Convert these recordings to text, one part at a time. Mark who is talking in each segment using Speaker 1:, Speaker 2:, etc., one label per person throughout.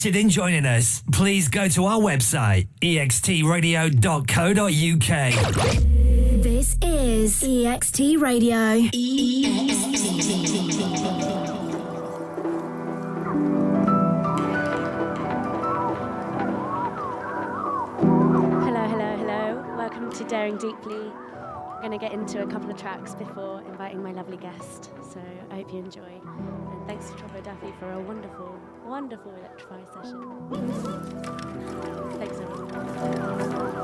Speaker 1: interested in joining us, please go to our website, extradio.co.uk.
Speaker 2: This is EXT Radio.
Speaker 3: Hello. Welcome to Daring Deeply. I'm going to get into a couple of tracks before inviting my lovely guest, so I hope you enjoy. And thanks to Trovo Duffy for a wonderful, wonderful electrify session. Thanks everyone.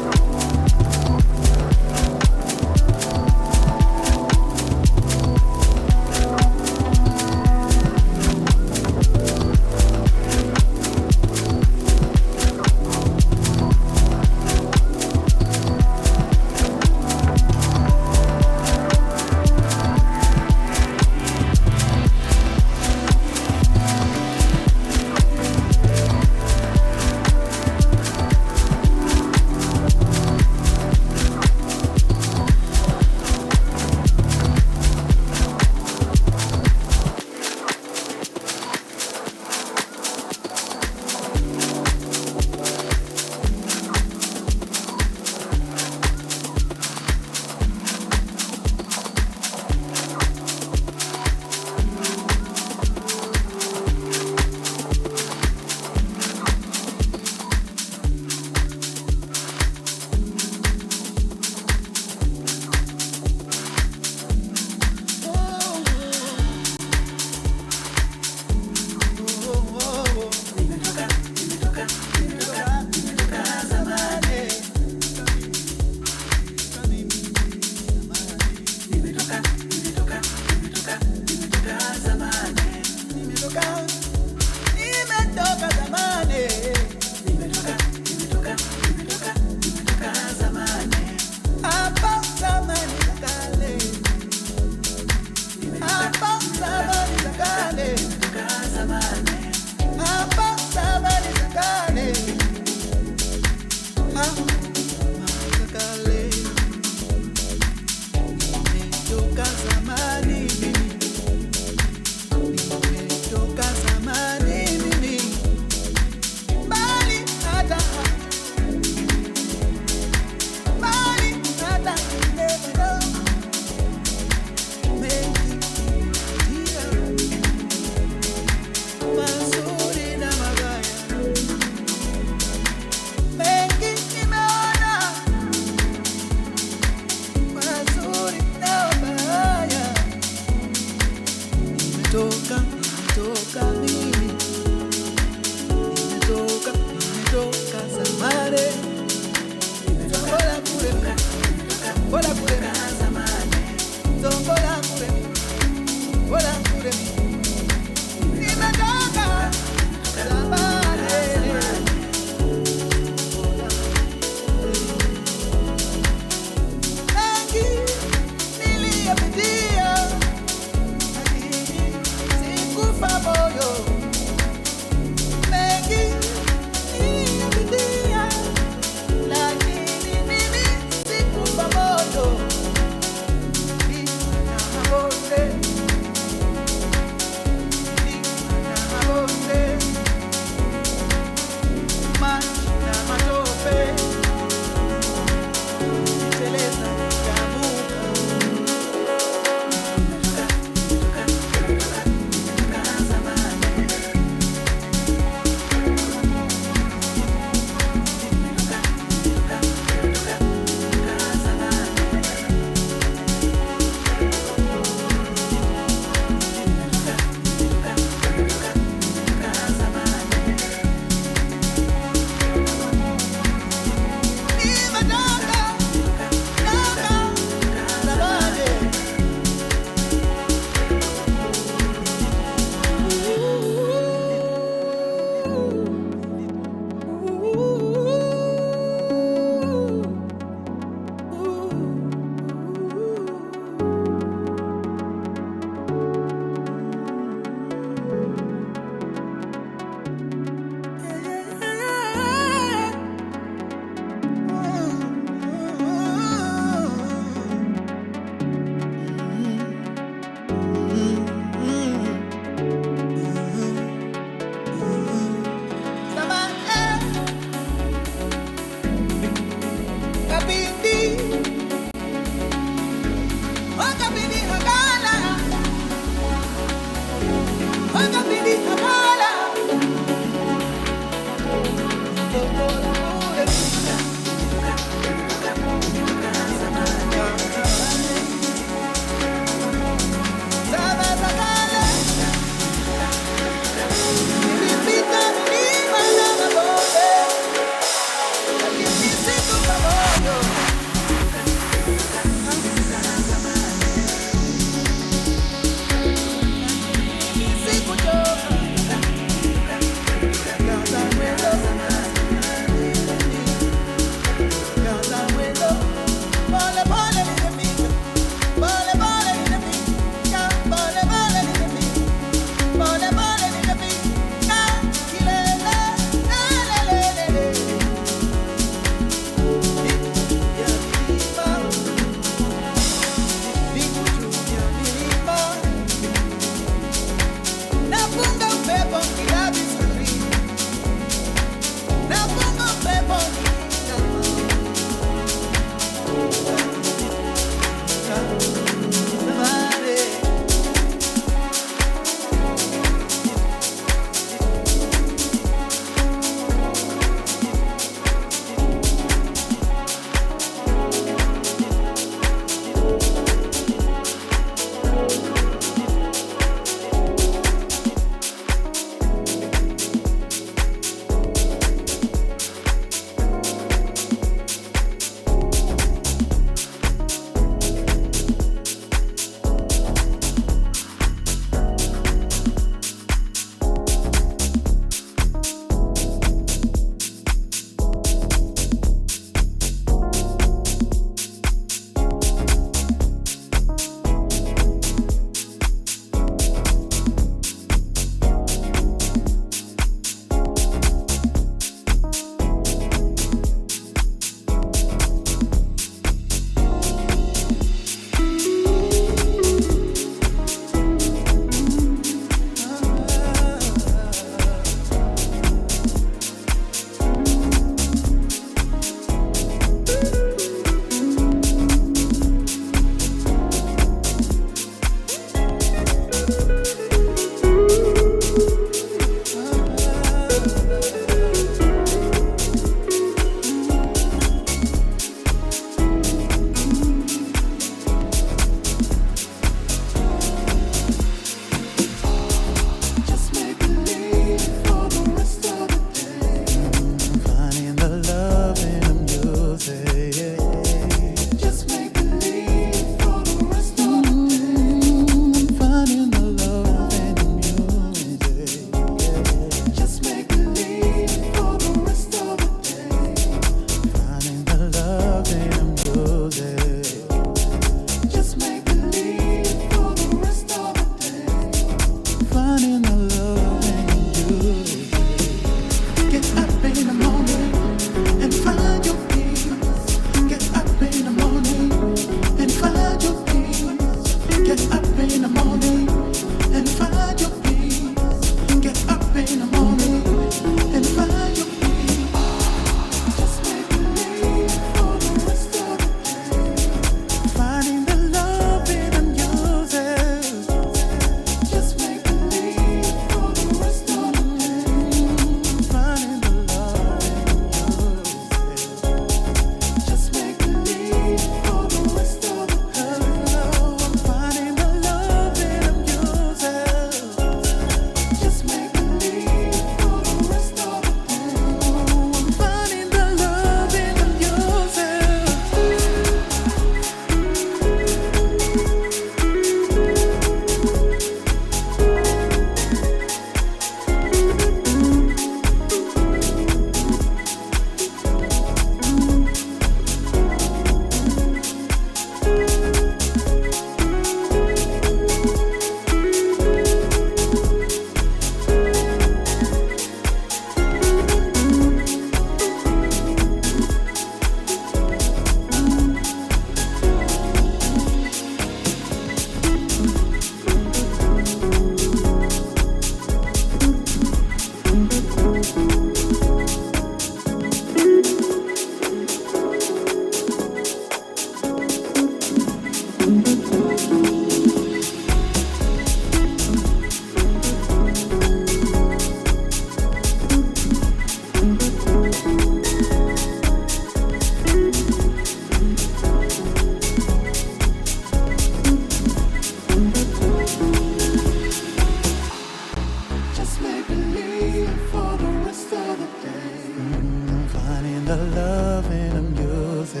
Speaker 4: the love in the music.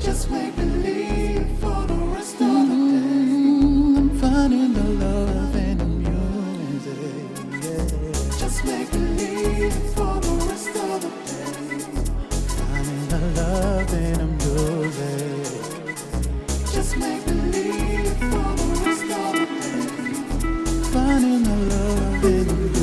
Speaker 4: Just make believe for the rest of the day. I'm finding the love in the music. Just make believe for the rest of the day. Finding the love in the music. Just make believe for the rest of the day. Finding the love in the music.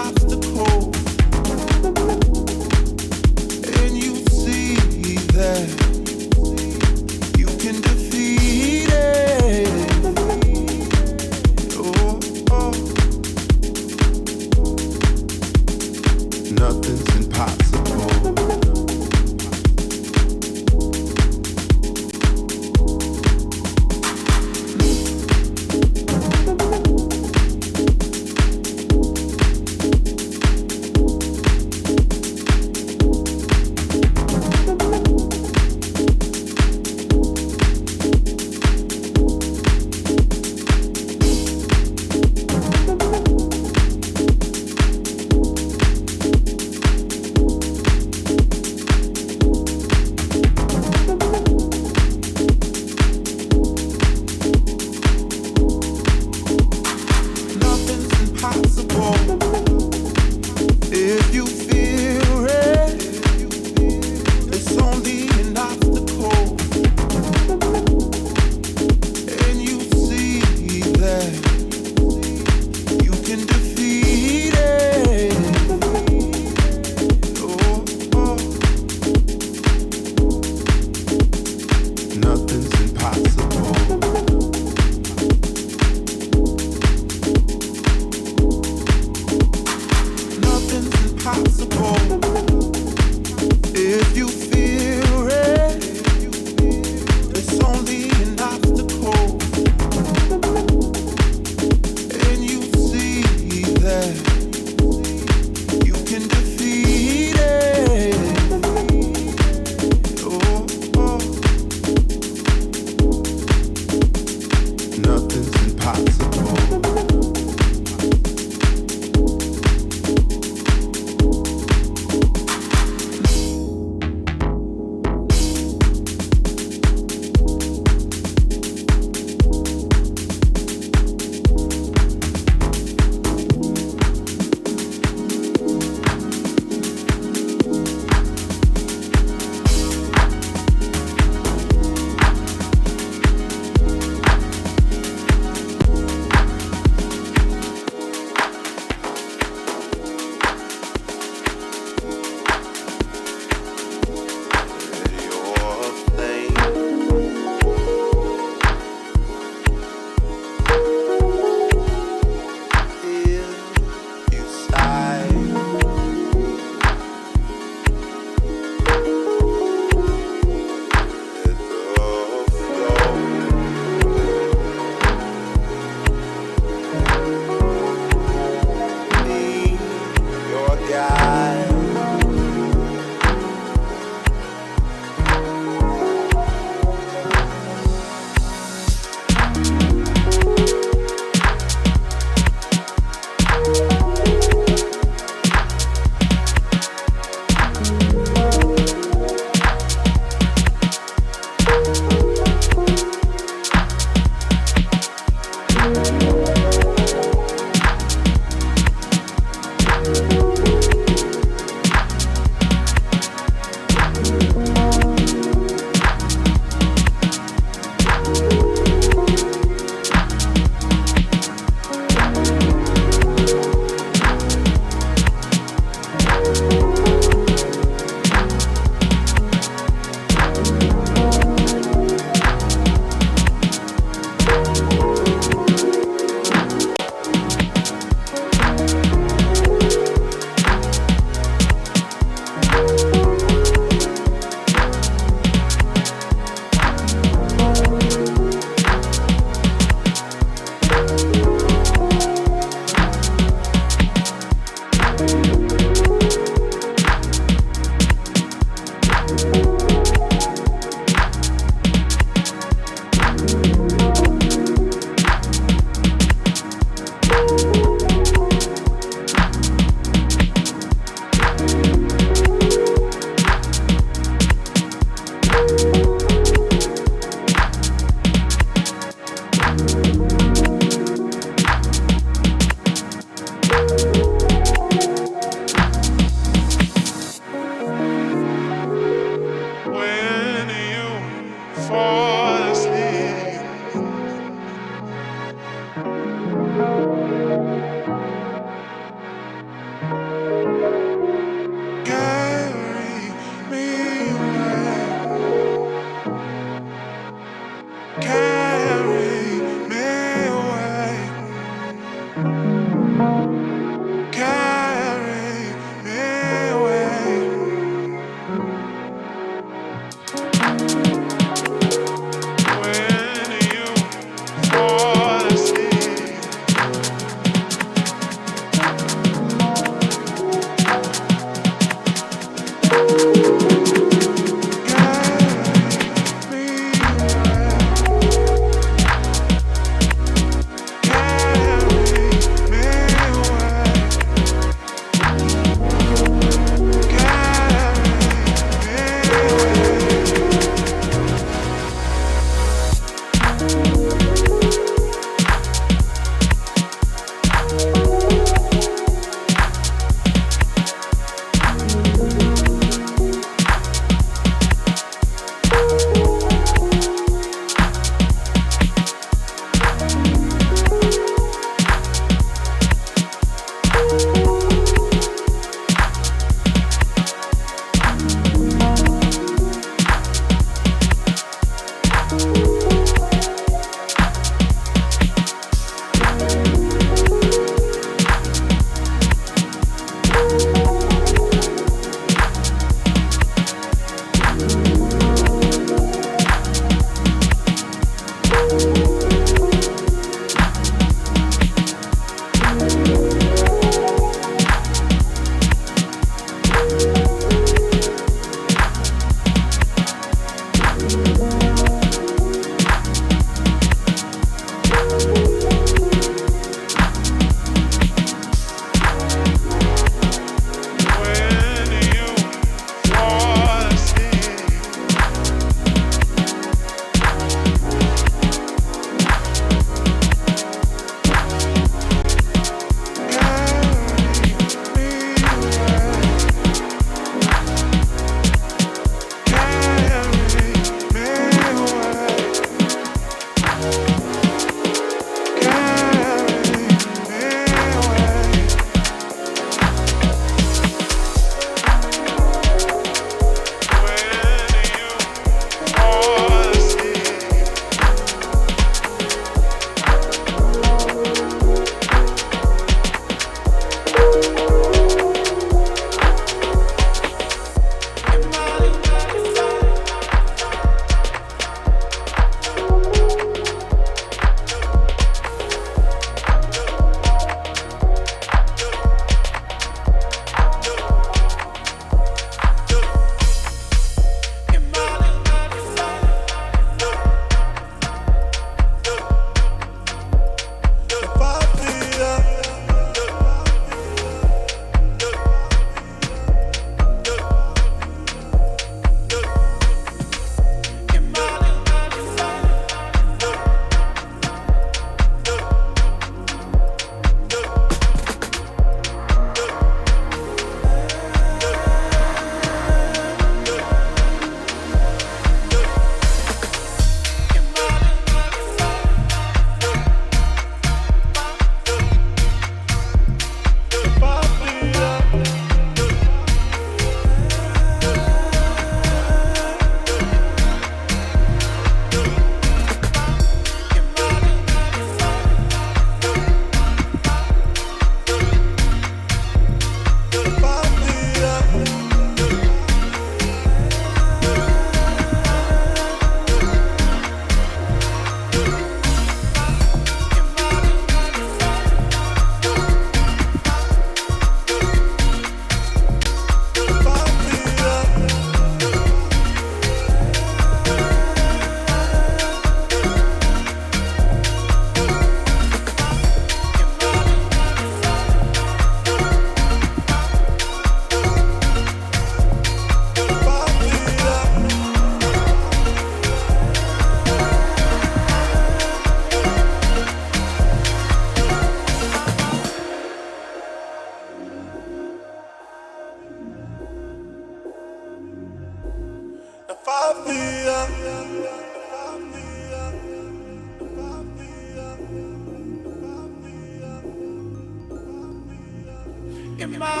Speaker 4: Ooh,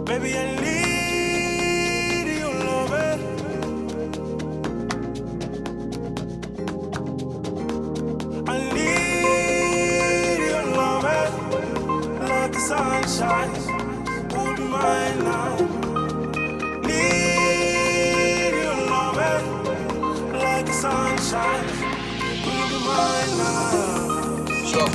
Speaker 4: Baby, I need your love. I need your love. Like the sunshine, will be mine now. Need your love. Like the sunshine, will be mine now. Sure.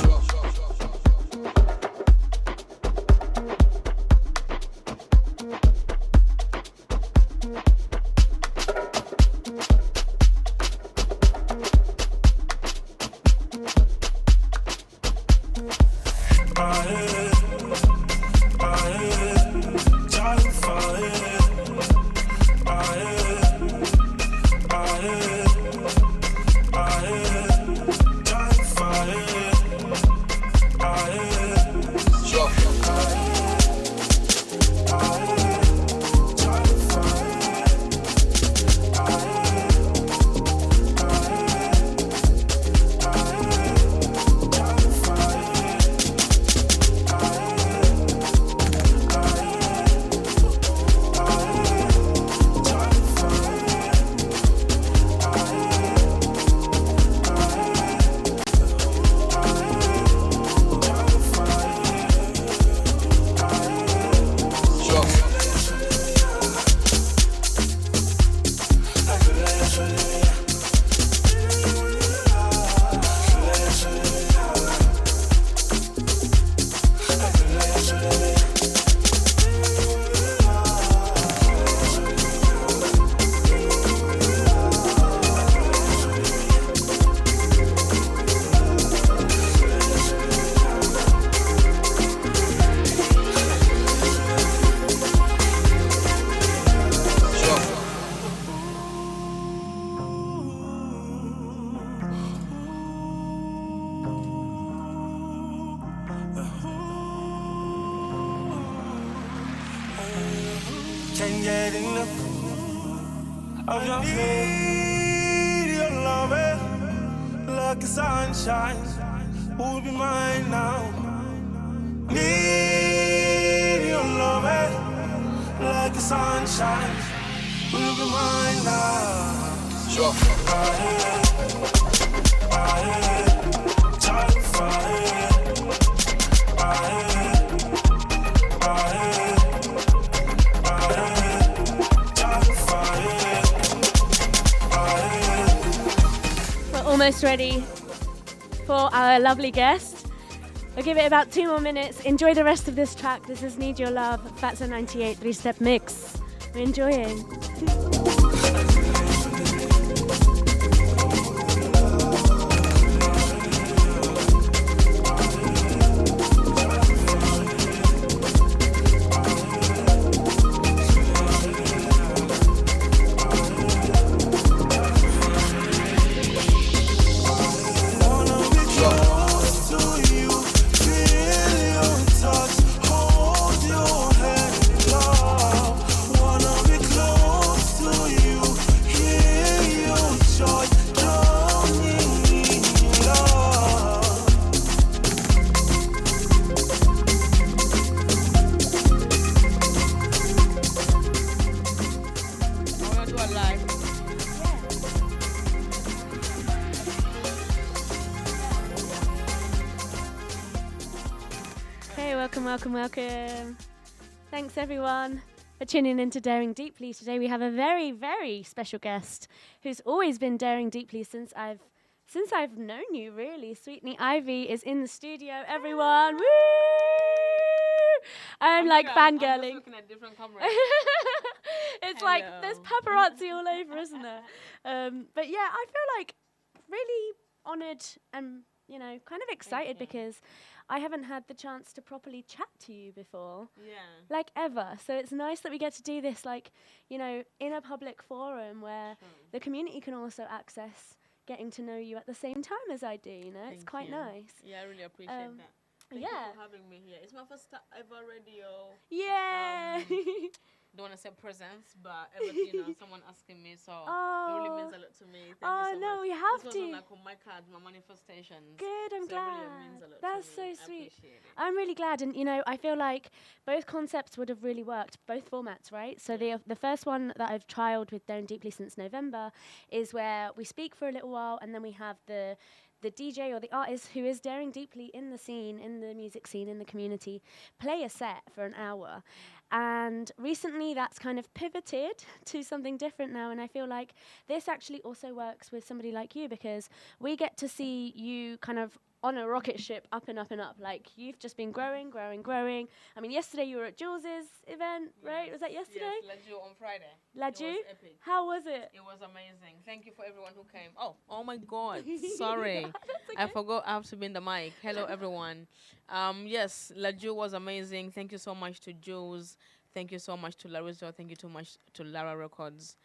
Speaker 4: Can't get enough of your face. Need your love, like the sunshine, will be mine now. Need your love, like the sunshine, will be mine now. Sure.
Speaker 3: Almost ready for our lovely guest. I'll give it about 2 more minutes. Enjoy the rest of this track. This is Need Your Love, Fatso 98 3-step mix. We're enjoying. Welcome. Thanks everyone for tuning in to Daring Deeply. Today we have a very, very special guest who's always been daring deeply since I've known you, really. Sweetny-Ivy is in the studio, everyone. Woo! I'm like fangirling.
Speaker 5: I'm just looking at different cameras.
Speaker 3: It's like there's paparazzi all over, isn't there? But yeah, I feel like really honoured and, kind of excited because I haven't had the chance to properly chat to you before.
Speaker 5: Yeah.
Speaker 3: Like ever. So it's nice that we get to do this, in a public forum where the community can also access getting to know you at the same time as I do, It's quite nice.
Speaker 5: Yeah, I really appreciate that. Thank
Speaker 3: Yeah.
Speaker 5: you for having me here. It's my first ever radio.
Speaker 3: Yeah.
Speaker 5: Don't want to say presence, but someone asking me, so it really means a lot to me. Thank you so
Speaker 3: no,
Speaker 5: much.
Speaker 3: we have
Speaker 5: this
Speaker 3: to.
Speaker 5: was on, like, on my card, my manifestations.
Speaker 3: Good, I'm
Speaker 5: so
Speaker 3: glad.
Speaker 5: It really means a lot
Speaker 3: That's
Speaker 5: to me.
Speaker 3: so sweet.
Speaker 5: I appreciate it.
Speaker 3: I'm really glad, and I feel like both concepts would have really worked, both formats, right? So the first one that I've trialed with Daring Deeply since November is where we speak for a little while, and then we have the DJ or the artist who is daring deeply in the scene, in the music scene, in the community, play a set for an hour. And recently that's kind of pivoted to something different now, and I feel like this actually also works with somebody like you, because we get to see you kind of on a rocket ship, up and up and up. Like, you've just been growing. I mean, yesterday you were at Jules's event, right? Was that yesterday?
Speaker 5: Yes, Laju on Friday.
Speaker 3: Laju?
Speaker 5: It was epic.
Speaker 3: How was it?
Speaker 5: It was amazing. Thank you for everyone who came. Oh my God. Sorry. I forgot I have to be in the mic. Hello, everyone. Yes, Laju was amazing. Thank you so much to Jules. Thank you so much to Larissa. Thank you so much to Lara Records.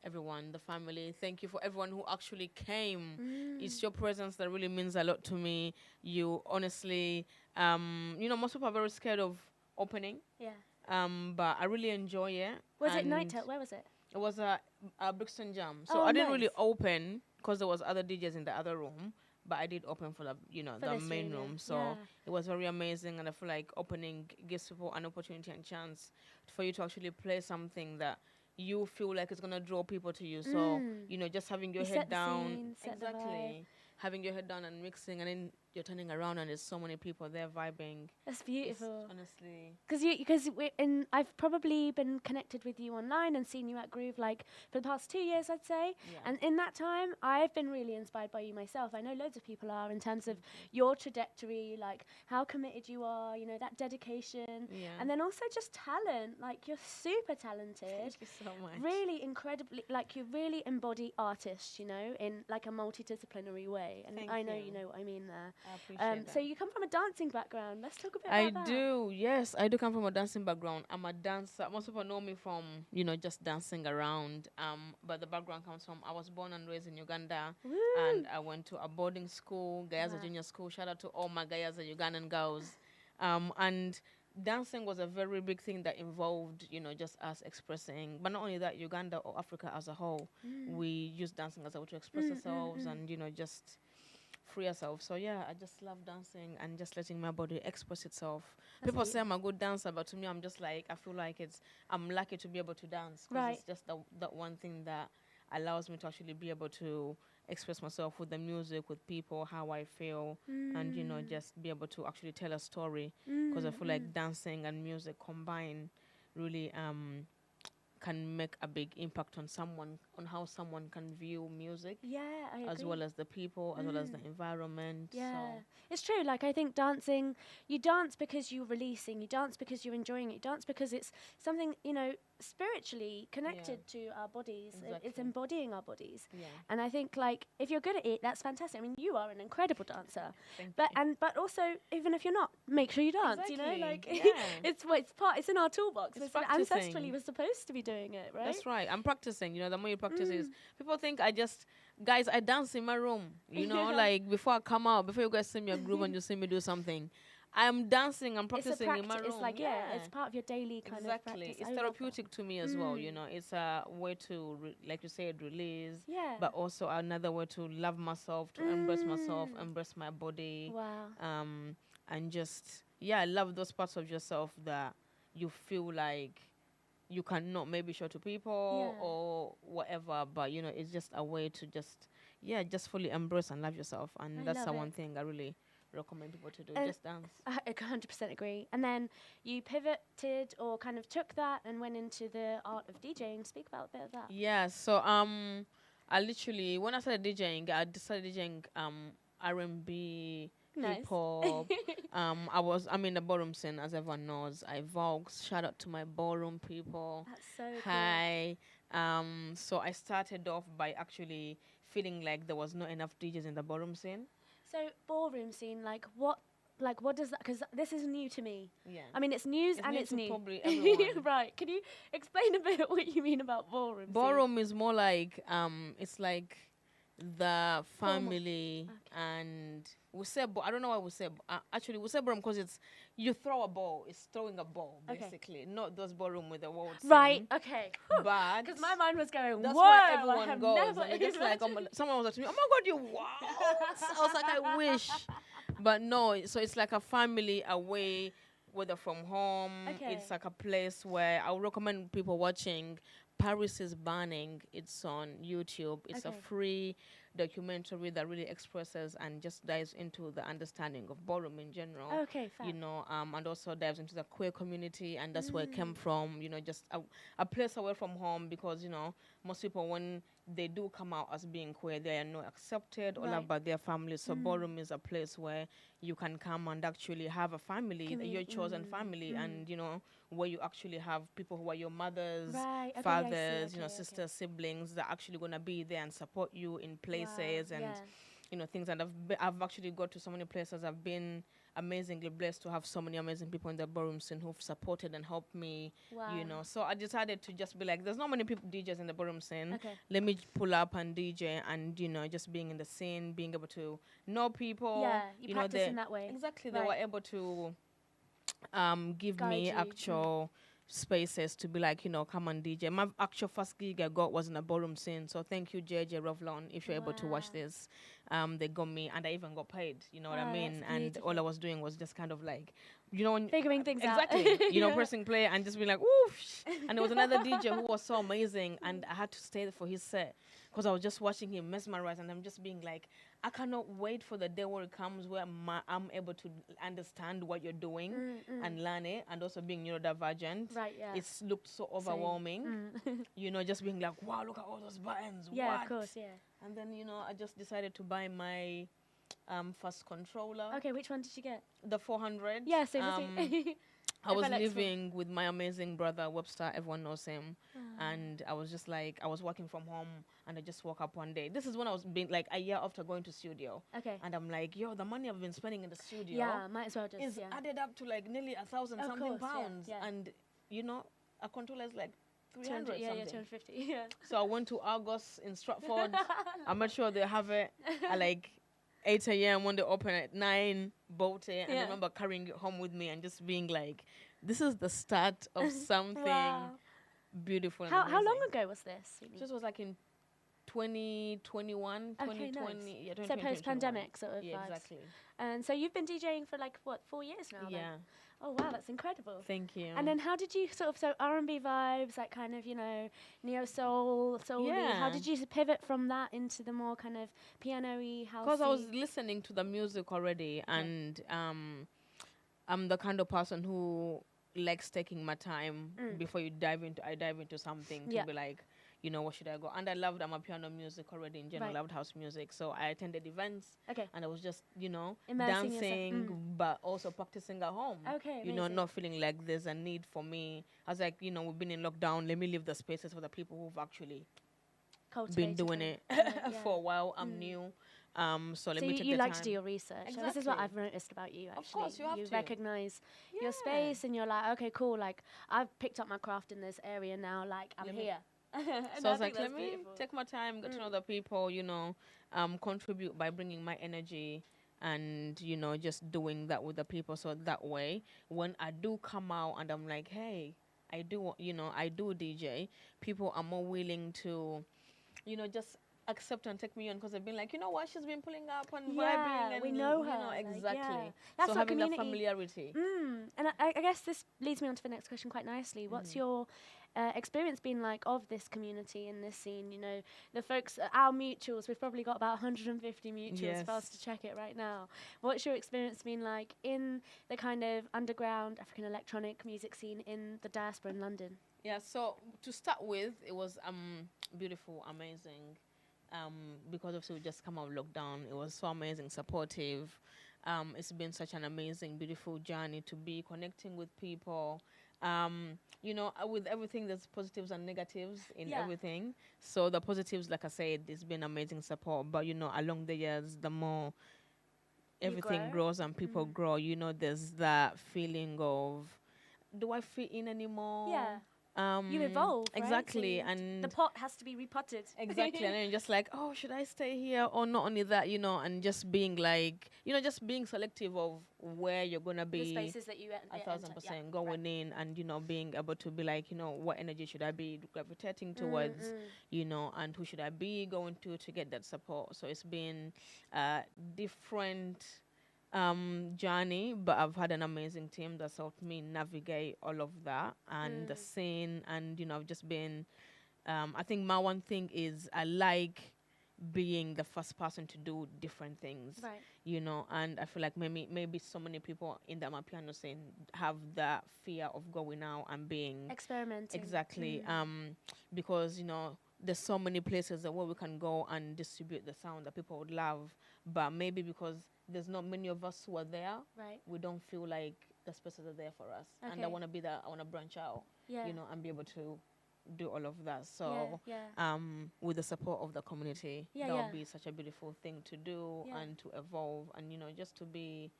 Speaker 5: Everyone, the family. Thank you for everyone who actually came. It's your presence that really means a lot to me. You honestly, most people are very scared of opening.
Speaker 3: Yeah.
Speaker 5: But I really enjoy it.
Speaker 3: Was it Nightel? Where was it?
Speaker 5: It was a Brixton Jam. So I didn't really
Speaker 3: nice.
Speaker 5: open because there was other DJs in the other room. But I did open for the
Speaker 3: this
Speaker 5: main
Speaker 3: room,
Speaker 5: room.
Speaker 3: yeah.
Speaker 5: So
Speaker 3: Yeah.
Speaker 5: it was very amazing, and I feel like opening gives people an opportunity and chance for you to actually play something that you feel like it's gonna draw people to you. So just having your
Speaker 3: You
Speaker 5: head
Speaker 3: set the
Speaker 5: down,
Speaker 3: scene, set the vibe.
Speaker 5: exactly, having your head down and mixing, and then you're turning around and there's so many people there vibing.
Speaker 3: That's beautiful.
Speaker 5: It's honestly,
Speaker 3: Because I've probably been connected with you online and seen you at Groove like for the past 2 years, I'd say.
Speaker 5: Yeah.
Speaker 3: And in that time, I've been really inspired by you myself. I know loads of people are, in terms of your trajectory, like how committed you are, that dedication,
Speaker 5: yeah.
Speaker 3: and then also just talent. Like, you're super talented.
Speaker 5: Thank you so much.
Speaker 3: Really incredibly, like, you really embody artists, in like a multidisciplinary way. And
Speaker 5: Thank
Speaker 3: I know
Speaker 5: you.
Speaker 3: you know what I mean there.
Speaker 5: I appreciate that.
Speaker 3: So you come from a dancing background. Let's talk a bit
Speaker 5: I
Speaker 3: about that.
Speaker 5: do, yes. I do come from a dancing background. I'm a dancer. Most people know me from, just dancing around. But the background comes from, I was born and raised in Uganda.
Speaker 3: Woo.
Speaker 5: And I went to a boarding school, Gayaza
Speaker 3: Wow.
Speaker 5: Junior School. Shout out to all my Gayaza Ugandan girls. And dancing was a very big thing that involved, just us expressing. But not only that, Uganda or Africa as a whole, we use dancing as a way to express ourselves and, just free ourselves. So yeah, I just love dancing and just letting my body express itself. People say I'm a good dancer, but to me, I'm just like, I feel like I'm lucky to be able to dance, because
Speaker 3: Right.
Speaker 5: it's just that one thing that allows me to actually be able to express myself with the music, with people, how I feel, and just be able to actually tell a story, because I feel like dancing and music combined really can make a big impact on how someone can view music,
Speaker 3: Yeah, I agree.
Speaker 5: as well as the people, as well as the environment.
Speaker 3: Yeah,
Speaker 5: So
Speaker 3: it's true. Like, I think dancing, you dance because you're releasing, you dance because you're enjoying it, you dance because it's something, spiritually connected to our bodies. It's
Speaker 5: Exactly.
Speaker 3: embodying our bodies.
Speaker 5: yeah.
Speaker 3: And I think, like, if you're good at it, that's fantastic. I mean, you are an incredible dancer.
Speaker 5: Thank
Speaker 3: But
Speaker 5: you.
Speaker 3: but also, even if you're not, make sure you dance.
Speaker 5: Exactly,
Speaker 3: Like,
Speaker 5: yeah.
Speaker 3: it's in our toolbox.
Speaker 5: It's
Speaker 3: Listen,
Speaker 5: practicing.
Speaker 3: ancestrally, we're supposed to be doing it, right?
Speaker 5: That's right. I'm practicing. The more you practice is, people think I dance in my room. Like before I come out, before you guys see me a groove and you see me do something, I'm dancing. I'm practicing in my room.
Speaker 3: It's like, it's part of your daily kind of practice.
Speaker 5: Exactly.
Speaker 3: I
Speaker 5: It's
Speaker 3: love
Speaker 5: therapeutic to me as well. It's a way to, like you said, release.
Speaker 3: Yeah.
Speaker 5: But also another way to love myself, to embrace myself, embrace my body.
Speaker 3: Wow.
Speaker 5: And just, I love those parts of yourself that you feel like you cannot maybe show to people or whatever. But, it's just a way to just fully embrace and love yourself. And
Speaker 3: I
Speaker 5: that's
Speaker 3: love
Speaker 5: the
Speaker 3: it.
Speaker 5: one thing I really recommend people to do.
Speaker 3: And
Speaker 5: Just dance.
Speaker 3: I 100% agree. And then you pivoted or kind of took that and went into the art of DJing. Speak about a bit of that.
Speaker 5: Yeah, so I literally, when I started DJing, I started DJing R&B,
Speaker 3: Nice.
Speaker 5: hip hop. I'm in the ballroom scene, as everyone knows. I vogue. Shout out to my ballroom people.
Speaker 3: That's so cool.
Speaker 5: Hi. So I started off by actually feeling like there was not enough DJs in the ballroom scene.
Speaker 3: So ballroom scene, what does that? Because this is new to me.
Speaker 5: Yeah.
Speaker 3: I mean, it's news and
Speaker 5: new
Speaker 3: it's
Speaker 5: to
Speaker 3: new.
Speaker 5: probably everyone.
Speaker 3: Right. Can you explain a bit what you mean about ballroom?
Speaker 5: Ballroom is more like it's like the family, and we say, I don't know why we say, actually we say ballroom because it's, you throw a ball, it's throwing a ball, basically, not those ballroom with the words.
Speaker 3: Right, okay.
Speaker 5: But
Speaker 3: because my mind was going,
Speaker 5: that's
Speaker 3: whoa,
Speaker 5: where
Speaker 3: I
Speaker 5: everyone
Speaker 3: have
Speaker 5: goes.
Speaker 3: never
Speaker 5: And it's just like, someone was like to me, oh my God, you wow. I was like, I wish. But no, so it's like a family away, whether from home.
Speaker 3: Okay.
Speaker 5: It's like a place where I would recommend people watching Paris is Burning. It's on YouTube. It's a free documentary that really expresses and just dives into the understanding of ballroom in general.
Speaker 3: Okay, fab.
Speaker 5: You know, and also dives into the queer community, and that's where it came from. You know, just a place away from home, because you know most people, when they do come out as being queer, they are not accepted or loved by their families. So ballroom is a place where you can come and actually have a family, your chosen family, and you know, where you actually have people who are your mothers, fathers, you know, sisters, siblings that are actually gonna be there and support you in places and you know, things. And I've actually got to so many places. I've been amazingly blessed to have so many amazing people in the ballroom scene who've supported and helped me. You know, so I decided to just be like, there's not many people DJs in the ballroom scene. Let me pull up and DJ, and you know, just being in the scene, being able to know people.
Speaker 3: Yeah, you
Speaker 5: know,
Speaker 3: practice in that way.
Speaker 5: Exactly, they were able to give
Speaker 3: Guide
Speaker 5: me
Speaker 3: you.
Speaker 5: actual spaces to be like, you know, come on DJ. My actual first gig I got was in a ballroom scene, so thank you JJ Revlon if you're able to watch this. They got me, and I even got paid, you know what I mean? And all I was doing was just kind of like, you know, when
Speaker 3: figuring things out.
Speaker 5: Exactly. You know, pressing play and just being like, whoosh. And there was another DJ who was so amazing, and I had to stay there for his set because I was just watching him mesmerized, and I'm just being like, I cannot wait for the day where it comes where I'm able to understand what you're doing and learn it, and also being neurodivergent.
Speaker 3: Right, yeah.
Speaker 5: It's looked so overwhelming. You know, just being like, wow, look at all those buttons.
Speaker 3: Yeah,
Speaker 5: what?
Speaker 3: of course, yeah.
Speaker 5: And then, you know, I just decided to buy my first controller.
Speaker 3: Okay, which one did you get?
Speaker 5: The 400.
Speaker 3: Yeah, same.
Speaker 5: I was
Speaker 3: FLX
Speaker 5: living with my amazing brother, Webster. Everyone knows him. And I was just like, I was working from home, and I just woke up one day. This is when I was being like a year after going to studio.
Speaker 3: Okay.
Speaker 5: And I'm like, yo, the money I've been spending in the studio
Speaker 3: might as well just,
Speaker 5: is added up to like nearly 1,000 something pounds.
Speaker 3: Yeah.
Speaker 5: And, you know, a controller is like 300 something.
Speaker 3: Yeah, 250. Yeah.
Speaker 5: So I went to Argos in Stratford. I made sure they have it at like 8 a.m. when they open at 9, bought it. And I remember carrying it home with me and just being like, this is the start of something beautiful. And
Speaker 3: How long ago was this?
Speaker 5: This was like in 2021, 2020.
Speaker 3: Nice.
Speaker 5: Yeah,
Speaker 3: so post-pandemic sort of
Speaker 5: yeah,
Speaker 3: vibes.
Speaker 5: exactly.
Speaker 3: And so you've been DJing for like, what, 4 years now?
Speaker 5: Yeah.
Speaker 3: Then? Oh, wow, that's incredible.
Speaker 5: Thank you.
Speaker 3: And then how did you sort of, so R&B vibes, like kind of, you know, neo-soul, soul-y. How did you pivot from that into the more kind of piano-y, housey?
Speaker 5: Because I was listening to the music already, and I'm the kind of person who likes taking my time before I dive into something to be like, you know, what should I go? And I loved amapiano music already in general. I loved house music. So I attended events. And I was just, you know,
Speaker 3: immersing
Speaker 5: dancing, but also practicing at home. You know,
Speaker 3: amazing.
Speaker 5: not feeling like there's a need for me. I was like, you know, we've been in lockdown. Let me leave the spaces for the people who've actually been doing it for a while. I'm new. So let me take the time.
Speaker 3: You like to do your research.
Speaker 5: Exactly.
Speaker 3: This is what I've noticed about you, actually.
Speaker 5: Of course, you have to.
Speaker 3: Recognize your space, and you're like, okay, cool. Like, I've picked up my craft in this area now. Like, I'm here.
Speaker 5: So I was like, let me take my time, get to know the people, you know, contribute by bringing my energy and, you know, just doing that with the people. So that way, when I do come out and I'm like, hey, I do DJ, people are more willing to, you know, just accept and take me on, because they've been like, you know what, she's been pulling up and vibing, and
Speaker 3: we know her.
Speaker 5: You know, exactly.
Speaker 3: Like, that's
Speaker 5: so
Speaker 3: what
Speaker 5: having
Speaker 3: community.
Speaker 5: that familiarity.
Speaker 3: And I guess this leads me on to the next question quite nicely. What's your experience been like of this community in this scene? You know, the folks, our mutuals, we've probably got about 150 mutuals for us to check it right now. What's your experience been like in the kind of underground African electronic music scene in the diaspora in London? Yeah,
Speaker 5: so to start with, it was beautiful, amazing. Because obviously we just come out of lockdown, it was so amazing, supportive. It's been such an amazing, beautiful journey to be connecting with people. You know, with everything, there's positives and negatives in everything. So the positives, like I said, it's been amazing support. But, you know, along the years, the more everything grows and people grow, you know, there's that feeling of, do I fit in anymore?
Speaker 3: You evolve, right?
Speaker 5: Exactly,
Speaker 3: So
Speaker 5: and
Speaker 3: the pot has to be repotted.
Speaker 5: exactly, and then you're just like, oh, should I stay here or not? Only that, and just being like, just being selective of where you're gonna
Speaker 3: The
Speaker 5: be.
Speaker 3: spaces that you
Speaker 5: A thousand percent going in, and being able to be like, what energy should I be gravitating towards, and who should I be going to get that support. So it's been different journey, but I've had an amazing team that's helped me navigate all of that and the scene, and I've just been. I think my one thing is I like being the first person to do different things,
Speaker 3: Right.
Speaker 5: and I feel like maybe so many people in the amapiano scene have that fear of going out and being
Speaker 3: Experimenting.
Speaker 5: exactly, because there's so many places where we can go and distribute the sound that people would love, but maybe because there's not many of us who are there,
Speaker 3: Right.
Speaker 5: we don't feel like the spaces are there for us. And I
Speaker 3: Okay.
Speaker 5: want to be there. I want to branch out,
Speaker 3: Yeah.
Speaker 5: and be able to do all of that. So,
Speaker 3: Yeah.
Speaker 5: with the support of the community,
Speaker 3: Yeah,
Speaker 5: that
Speaker 3: yeah.
Speaker 5: would be such a beautiful thing to do
Speaker 3: Yeah.
Speaker 5: and to evolve, and just to be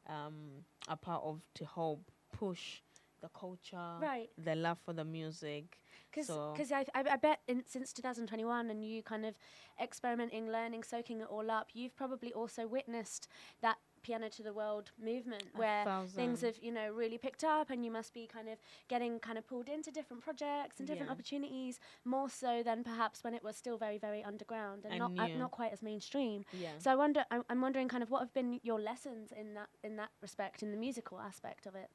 Speaker 5: a part of, to help push the culture,
Speaker 3: Right.
Speaker 5: the love for the music.
Speaker 3: Because I bet since 2021 and you kind of experimenting, learning, soaking it all up, you've probably also witnessed that piano to the world movement where things have really picked up, and you must be kind of getting kind of pulled into different projects and different opportunities, more so than perhaps when it was still very, very underground and not quite as mainstream.
Speaker 5: Yeah.
Speaker 3: So I'm wondering kind of what have been your lessons in that respect, in the musical aspect of it.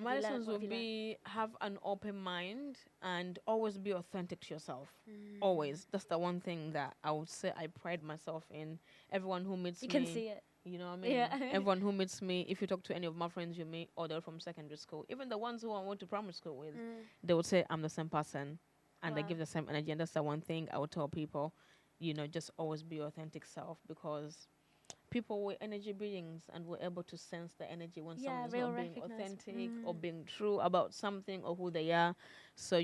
Speaker 5: My lessons would be have an open mind and always be authentic to yourself. Always. That's the one thing that I would say I pride myself in. Everyone who meets me.
Speaker 3: You can see it.
Speaker 5: You know what I mean?
Speaker 3: Yeah.
Speaker 5: Everyone who meets me, if you talk to any of my friends you meet, or they're from secondary school, even the ones who I went to primary school with, they would say I'm the same person, and they
Speaker 3: Wow.
Speaker 5: give the same energy. And that's the one thing I would tell people, just always be your authentic self, because people were energy beings, and we're able to sense the energy when someone's not being authentic or being true about something or who they are. So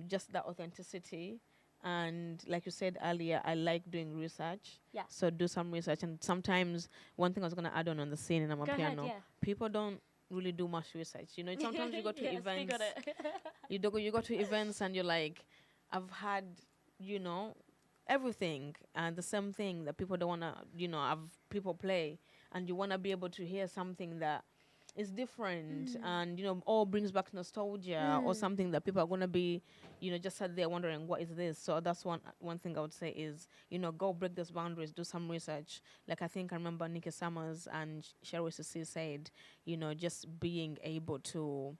Speaker 5: just that authenticity. And like you said earlier, I like doing research.
Speaker 3: Yeah.
Speaker 5: So do some research. And sometimes one thing I was going to add on the scene in amapiano, people don't really do much research. Sometimes you go to events. You go to events and you're like, I've had, everything and the same thing that people don't want to, have people play, and you want to be able to hear something that is different and, all brings back nostalgia or something that people are going to be, just sat there wondering, what is this? So that's one thing I would say is, go break those boundaries, do some research. Like I think I remember Nikki Summers and Sherry Sissi said, just being able to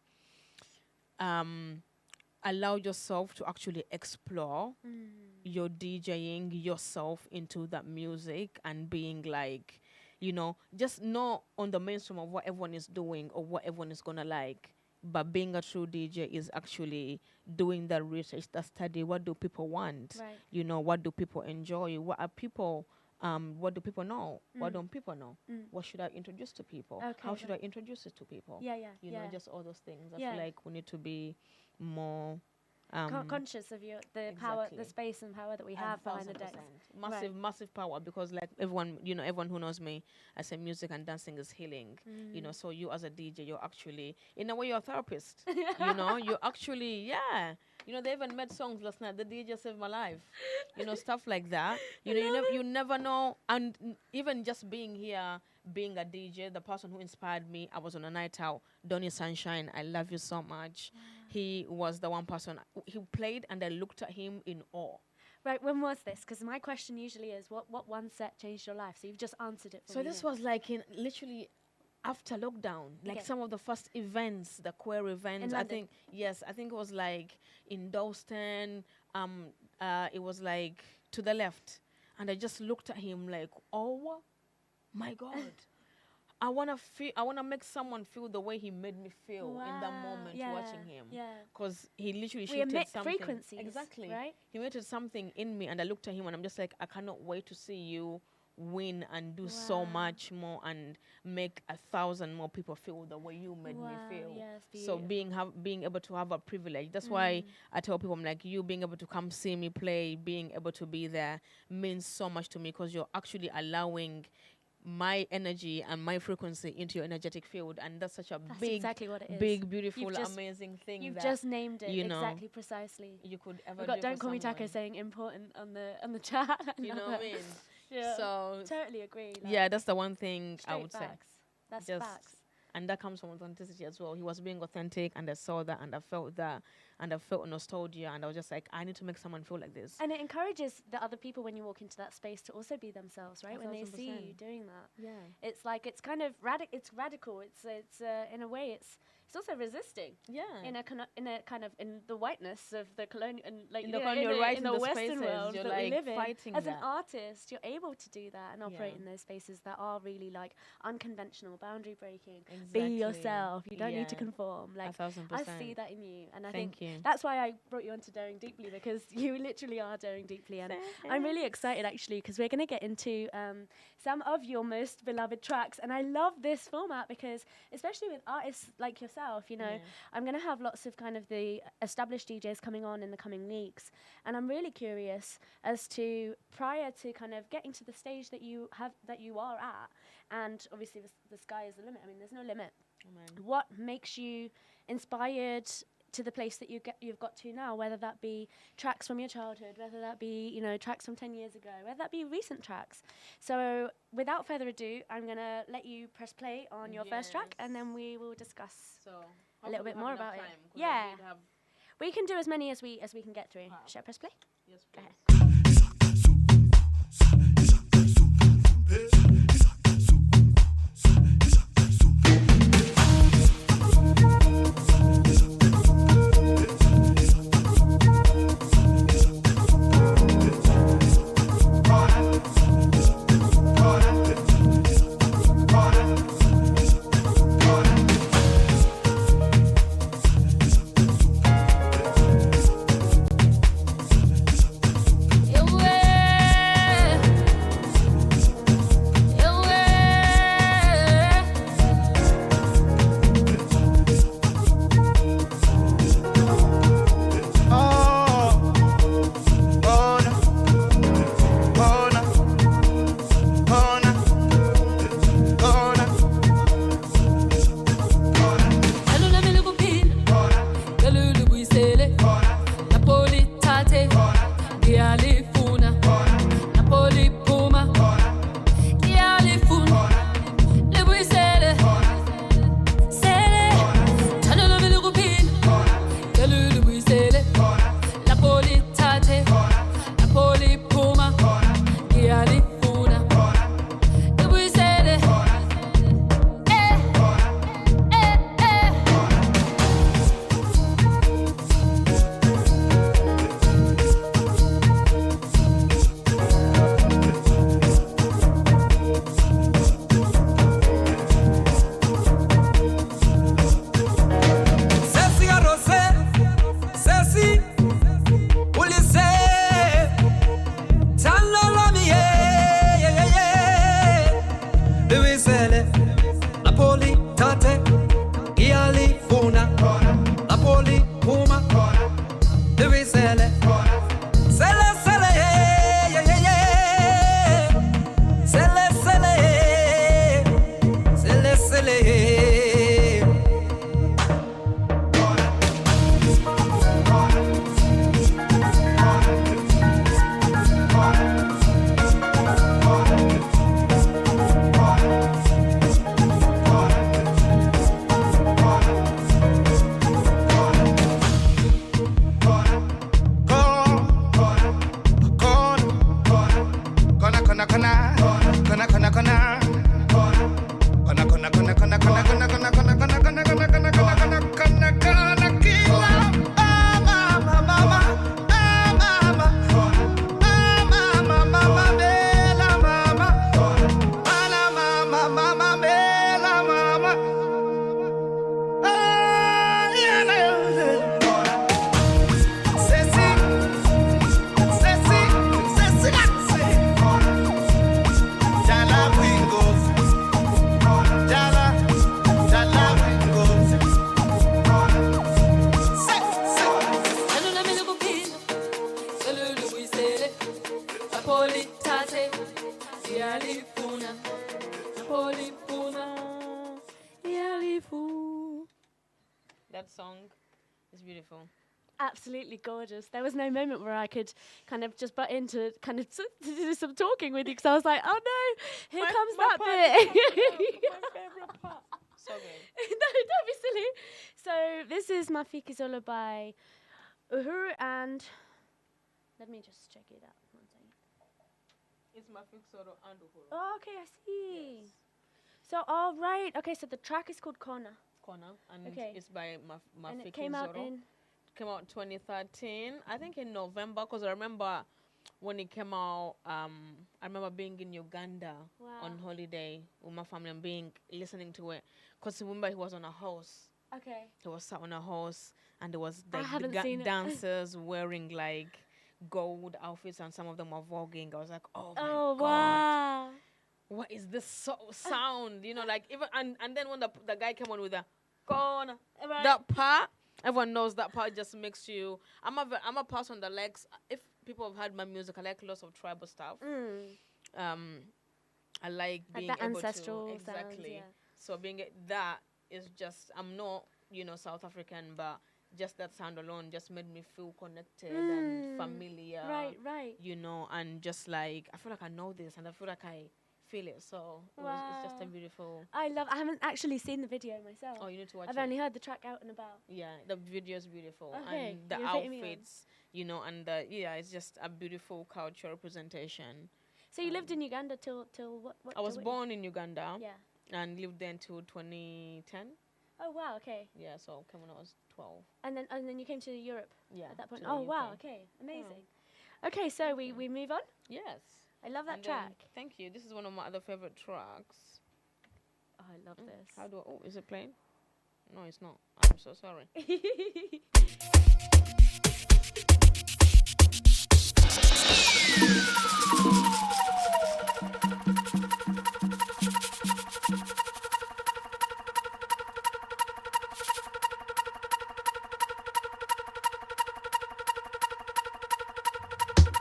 Speaker 5: allow yourself to actually explore your DJing yourself into that music, and being like, just not on the mainstream of what everyone is doing or what everyone is gonna like, but being a true DJ is actually doing the research, the study. What do people want?
Speaker 3: Right.
Speaker 5: What do people enjoy? What are people? What do people know? What don't people know? What should I introduce to people?
Speaker 3: Okay,
Speaker 5: How should I introduce it to people?
Speaker 3: Yeah.
Speaker 5: Just all those things. I
Speaker 3: Yeah.
Speaker 5: feel like we need to be more
Speaker 3: conscious of the power, the space and power that we have behind the decks.
Speaker 5: Massive power, because like everyone who knows me, I say music and dancing is healing. So you as a DJ, you're actually, in a way, you're a therapist. You're actually, they even made songs last night. The DJ saved my life. Stuff like that. You never know. And even just being here, being a DJ, the person who inspired me, I was on a night out, Donny Sunshine, I love you so much. Wow. He was the one person, he played and I looked at him in awe.
Speaker 3: Right, when was this? Because my question usually is, what one set changed your life? So you've just answered it for me.
Speaker 5: So this was like in literally after lockdown, like some of the first events, the queer events. I think it was like in Dalston. It was like to the left, and I just looked at him like, oh my God. I wanna make someone feel the way he made me feel in that moment watching him. Yeah. Because he literally shifted something.
Speaker 3: Frequencies.
Speaker 5: Exactly.
Speaker 3: Right?
Speaker 5: He shifted something in me, and I looked at him and I'm just like, I cannot wait to see you win and do so much more and make 1,000 more people feel the way you made me feel.
Speaker 3: Yes,
Speaker 5: so being able to have a privilege. That's why I tell people, I'm like, you being able to come see me play, being able to be there means so much to me, because you're actually allowing my energy and my frequency into your energetic field, and that's such a
Speaker 3: That's
Speaker 5: big,
Speaker 3: exactly what it is.
Speaker 5: big, beautiful,
Speaker 3: You've just-
Speaker 5: amazing thing
Speaker 3: You've
Speaker 5: that
Speaker 3: just named it
Speaker 5: you know,
Speaker 3: exactly precisely.
Speaker 5: you could ever
Speaker 3: We've got
Speaker 5: do
Speaker 3: Don't
Speaker 5: for
Speaker 3: Call Me Taco
Speaker 5: someone.
Speaker 3: saying important on the chat.
Speaker 5: You know what I mean?
Speaker 3: Yeah.
Speaker 5: So
Speaker 3: Totally agree. Like,
Speaker 5: yeah, that's the one thing I
Speaker 3: straight
Speaker 5: would say.
Speaker 3: facts. That's
Speaker 5: Just-
Speaker 3: facts.
Speaker 5: And that comes from authenticity as well. He was being authentic, and I saw that, and I felt that, and I felt nostalgia, and I was just like, I need to make someone feel like this.
Speaker 3: And it encourages the other people when you walk into that space to also be themselves, right? When they see you
Speaker 5: 1000%.
Speaker 3: doing that,
Speaker 5: Yeah.
Speaker 3: it's like it's kind of it's radical. It's in a way it's also resisting
Speaker 5: Yeah.
Speaker 3: in a kind of in the whiteness of the colonial and like
Speaker 5: In the
Speaker 3: you know,
Speaker 5: colonial right
Speaker 3: in
Speaker 5: in
Speaker 3: the
Speaker 5: the
Speaker 3: Western
Speaker 5: spaces,
Speaker 3: world
Speaker 5: you're
Speaker 3: that
Speaker 5: like
Speaker 3: we live in.
Speaker 5: fighting
Speaker 3: As an
Speaker 5: that.
Speaker 3: artist, you're able to do that and operate
Speaker 5: Yeah.
Speaker 3: in those spaces that are really like unconventional, boundary breaking.
Speaker 5: Exactly.
Speaker 3: Be yourself. You don't need to
Speaker 5: Yeah.
Speaker 3: conform. Like
Speaker 5: 1000%.
Speaker 3: I see that in you, and I
Speaker 5: Thank
Speaker 3: think
Speaker 5: you.
Speaker 3: that's why I brought you onto Daring Deeply, because you literally are daring deeply, and I'm really excited actually because we're going to get into some of your most beloved tracks, and I love this format because especially with artists like yourself, you know,
Speaker 5: Yeah.
Speaker 3: I'm going to have lots of kind of the established DJs coming on in the coming weeks, and I'm really curious as to prior to kind of getting to the stage that you are at, and obviously the sky is the limit. I mean, there's no limit.
Speaker 5: Amen.
Speaker 3: What makes you inspired to the place that you've got to now, whether that be tracks from your childhood, whether that be, you know, tracks from 10 years ago, whether that be recent tracks. So without further ado, I'm going to let you press play on your first track, and then we will discuss
Speaker 5: So
Speaker 3: a little bit more about it.
Speaker 5: Time, 'cause I
Speaker 3: Yeah.
Speaker 5: did have-
Speaker 3: We can do as many as we can get through. Shall I press play?
Speaker 5: yes,
Speaker 3: Go
Speaker 5: please.
Speaker 3: ahead.
Speaker 6: Ewe,
Speaker 5: that song is beautiful.
Speaker 3: Absolutely gorgeous. There was no moment where I could kind of just butt into kind of to do some talking with you because I was like, oh no, here comes that bit.
Speaker 5: My favorite part. So good.
Speaker 3: No, don't be silly. So this is Mafiki Solo by Uhuru and let me just check it out. One second.
Speaker 5: It's my Soro and Uhuru.
Speaker 3: Oh, okay, I see.
Speaker 5: Yes.
Speaker 3: So, all right. Okay, so the track is called Corner.
Speaker 5: Corner, and
Speaker 3: Okay.
Speaker 5: it's by Mafiki
Speaker 3: And it came out
Speaker 5: Zoro.
Speaker 3: in...
Speaker 5: Came out 2013, I think in November, because I remember when it came out, I remember being in Uganda on holiday with my family and listening to it. Because remember he was on a horse.
Speaker 3: Okay.
Speaker 5: He was sat on a horse, and there was
Speaker 3: I
Speaker 5: like
Speaker 3: haven't seen it.
Speaker 5: dancers wearing like gold outfits, and some of them were voguing. I was like, oh my
Speaker 3: Oh,
Speaker 5: god,
Speaker 3: wow.
Speaker 5: what is this sound? You know, like even and then when the guy came on with the corner,
Speaker 3: Right.
Speaker 5: that part. Everyone knows that part just makes you. I'm a person that likes. If people have heard my music, I like lots of tribal stuff. I like being
Speaker 3: the
Speaker 5: able
Speaker 3: ancestral
Speaker 5: to
Speaker 3: sounds,
Speaker 5: exactly.
Speaker 3: yeah.
Speaker 5: So that is just. I'm not South African, but just that sound alone just made me feel connected and familiar.
Speaker 3: Right.
Speaker 5: And just like I feel like I know this, and I feel like I feel it. So it's just a beautiful.
Speaker 3: I haven't actually seen the video myself.
Speaker 5: Oh, you need to watch
Speaker 3: I've
Speaker 5: it.
Speaker 3: only heard the track out and about.
Speaker 5: Yeah, the video is beautiful,
Speaker 3: Okay,
Speaker 5: and the
Speaker 3: you're fitting me on.
Speaker 5: outfits, and it's just a beautiful cultural representation.
Speaker 3: So you lived in Uganda till what?
Speaker 5: I was
Speaker 3: till
Speaker 5: born in Uganda,
Speaker 3: Yeah.
Speaker 5: and lived there until 2010.
Speaker 3: Oh wow. Okay.
Speaker 5: Yeah, so I came when I was 12.
Speaker 3: And then you came to Europe.
Speaker 5: Yeah.
Speaker 3: At that point.
Speaker 5: to the
Speaker 3: Oh wow.
Speaker 5: UK.
Speaker 3: Okay. Amazing. Okay, so we move on.
Speaker 5: Yes.
Speaker 3: I love that
Speaker 5: And then-
Speaker 3: track.
Speaker 5: Thank you. This is one of my other favorite tracks.
Speaker 3: Oh, I love this.
Speaker 5: How do I? Oh, is it playing? No, it's not. I'm so sorry.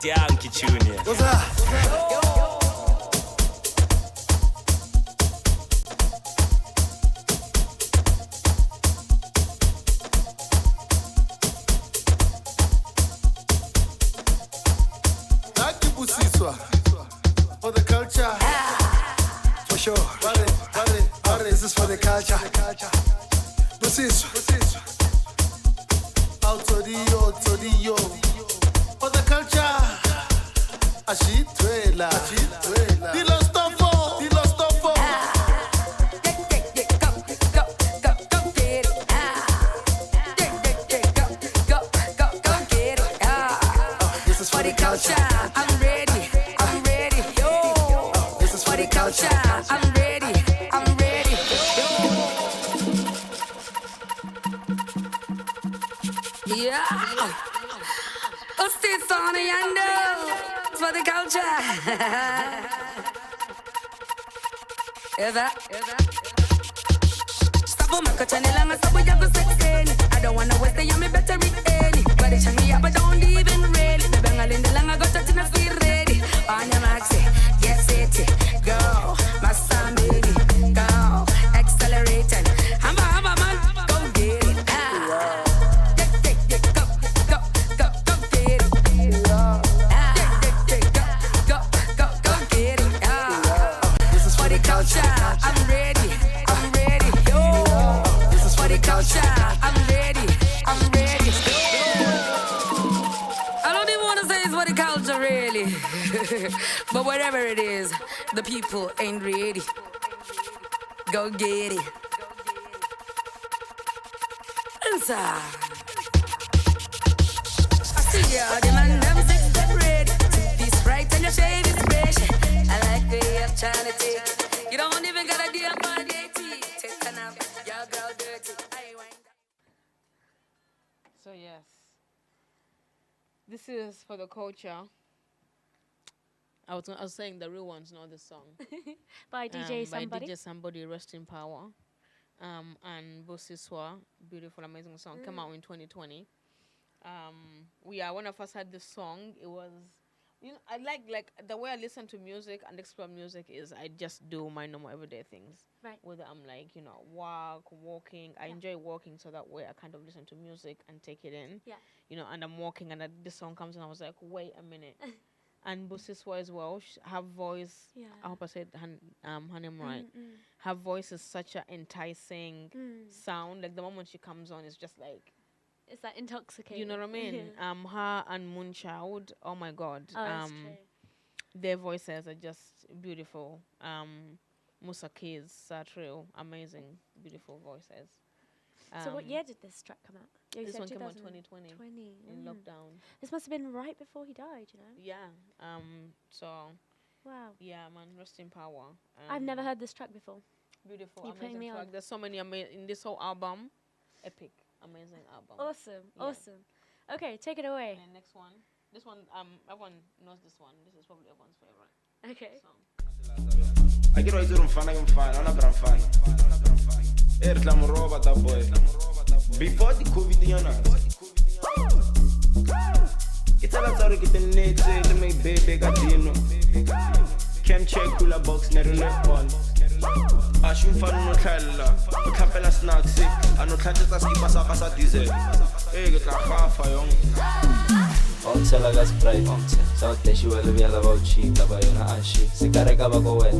Speaker 6: Yankee Junior.
Speaker 4: What's up? For the culture, for sure. This is for the culture. Busiswa, out to the yo. For the culture, ashitwela. The lost of all. This is for the culture.
Speaker 7: I'm ready. Yo,
Speaker 4: This is for the culture.
Speaker 7: I'm ready. Yeah. What's this on the yonder? It's for the culture. Stop my channel and stop with your sex. I don't wanna waste the yummy better retain. But it's me up, but don't even really. The bangal in the lang, I got that in a feel ready. On your maxi, get set, go. My son, baby, go. Accelerating. Hamba, man, go get it. Go get it. Go get it.
Speaker 4: This is
Speaker 7: For the culture, I'm ready. Yo.
Speaker 4: This is for the
Speaker 7: Culture,
Speaker 4: culture.
Speaker 7: I'm ready. I don't even wanna say it's for the culture, really. But whatever it is, the people ain't ready. Go get it. Inside. I see ya, the man, them six ready. This right and your shave is fresh. I like the way you're trying to take it. You don't even got a deal for the teeth. Take a nap, your girl dirty. I ain't
Speaker 5: So yes, this is for the culture. I was saying the real ones know this song.
Speaker 3: By DJ
Speaker 5: By
Speaker 3: somebody.
Speaker 5: DJ Somebody, Rest in Power. And Busiswa, beautiful, amazing song, came out in 2020. When I first heard this song, it was You know, I like the way I listen to music and explore music is I just do my normal everyday things.
Speaker 3: Right.
Speaker 5: Whether I'm like, walking. I enjoy walking, so that way I kind of listen to music and take it in.
Speaker 3: Yeah.
Speaker 5: And I'm walking and this song comes and I was like, wait a minute. And Busiswa as well, her voice,
Speaker 3: Yeah.
Speaker 5: I hope I said her name right. Her voice is such an enticing sound. Like the moment she comes on, it's just like,
Speaker 3: It's like intoxicating.
Speaker 5: you know what I mean? Her and Moonchild, oh my God.
Speaker 3: Oh, that's true.
Speaker 5: Their voices are just beautiful. Musa Keys, Satrill, amazing, beautiful voices.
Speaker 3: So what year did this track come out? You
Speaker 5: This
Speaker 3: said
Speaker 5: one came out
Speaker 3: 2020.
Speaker 5: 2020 in lockdown.
Speaker 3: This must have been right before he died, you know?
Speaker 5: Yeah. So
Speaker 3: Wow.
Speaker 5: yeah, man, rest in power.
Speaker 3: I've never heard this track before.
Speaker 5: Beautiful,
Speaker 3: You're putting
Speaker 5: amazing
Speaker 3: me
Speaker 5: track.
Speaker 3: on.
Speaker 5: There's so many in this whole album. Epic, amazing album.
Speaker 3: Awesome.
Speaker 5: Yeah.
Speaker 3: Awesome. Okay, take it away.
Speaker 5: And next one. This one, everyone knows this one. This is probably everyone's favorite
Speaker 3: Okay.
Speaker 5: song.
Speaker 6: I get right I'm fine, I'm fine. Reclamo roba da boy. Before the COVID, it's a lot of getting net, to make baby gatino. Cam check cooler box, never let one. I should find no trailer, but capella snacks, and no catches as keep us up as a diesel. Hey, get a half a young.
Speaker 8: Omtsela ka Sprite Sa uteshi wele vyala va uchita Ba yona ashi Sikareka bako wet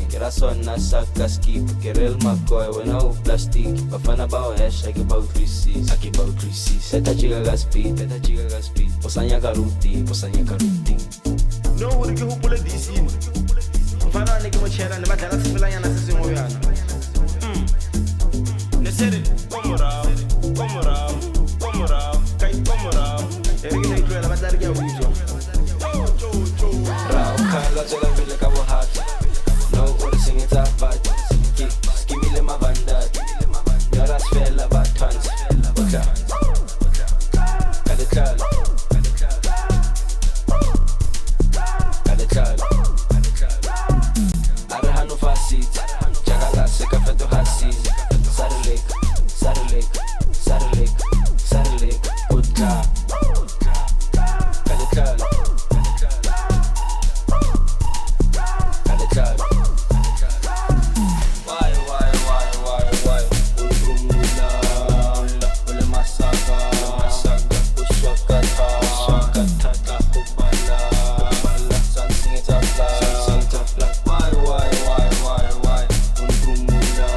Speaker 8: Kira sona saka skip Kirel makoe Wena u plastic Bafana ba o hash Aki ba u 3Cs Seta chiga ka speed Posanya ka ruti
Speaker 6: No, we're going to pull a DC. Mfana niki mochera ni madala sifilanya na sisi ngoyana. Nesere komora. Kai komora. Erigina ikwela batari ya wizo.
Speaker 8: Rao kala tela vile ka bohat No uri singita bat Skimile mavandat Yara sfela batans Bota Kale kala Arahano fasit Chakala seka feto hasit Sarelek Bota Kale kala Why? Ulumula, ule masaga, uswakata, hubala, something it's a flag. Why? Ulumula.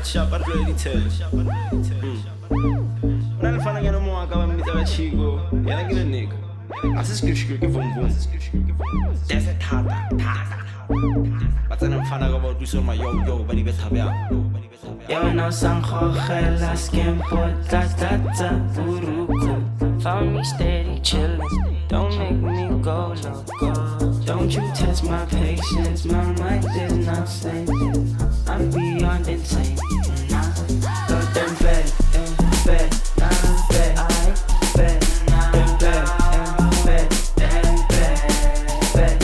Speaker 6: Sharp at really tell. When I find a more, I go and meet a chico. Yeah, I get a nigga. I just script from There's a tata. But then I'm finding about do so my yo, but he better have ya.
Speaker 9: Yo no san Jorge, skimpo, ta, buruku. Found me steady chillin', don't make me go loco. Don't you test my patience, my mind is not safe. I'm beyond insane. Go them bed, nah, bed, I bed, them bed.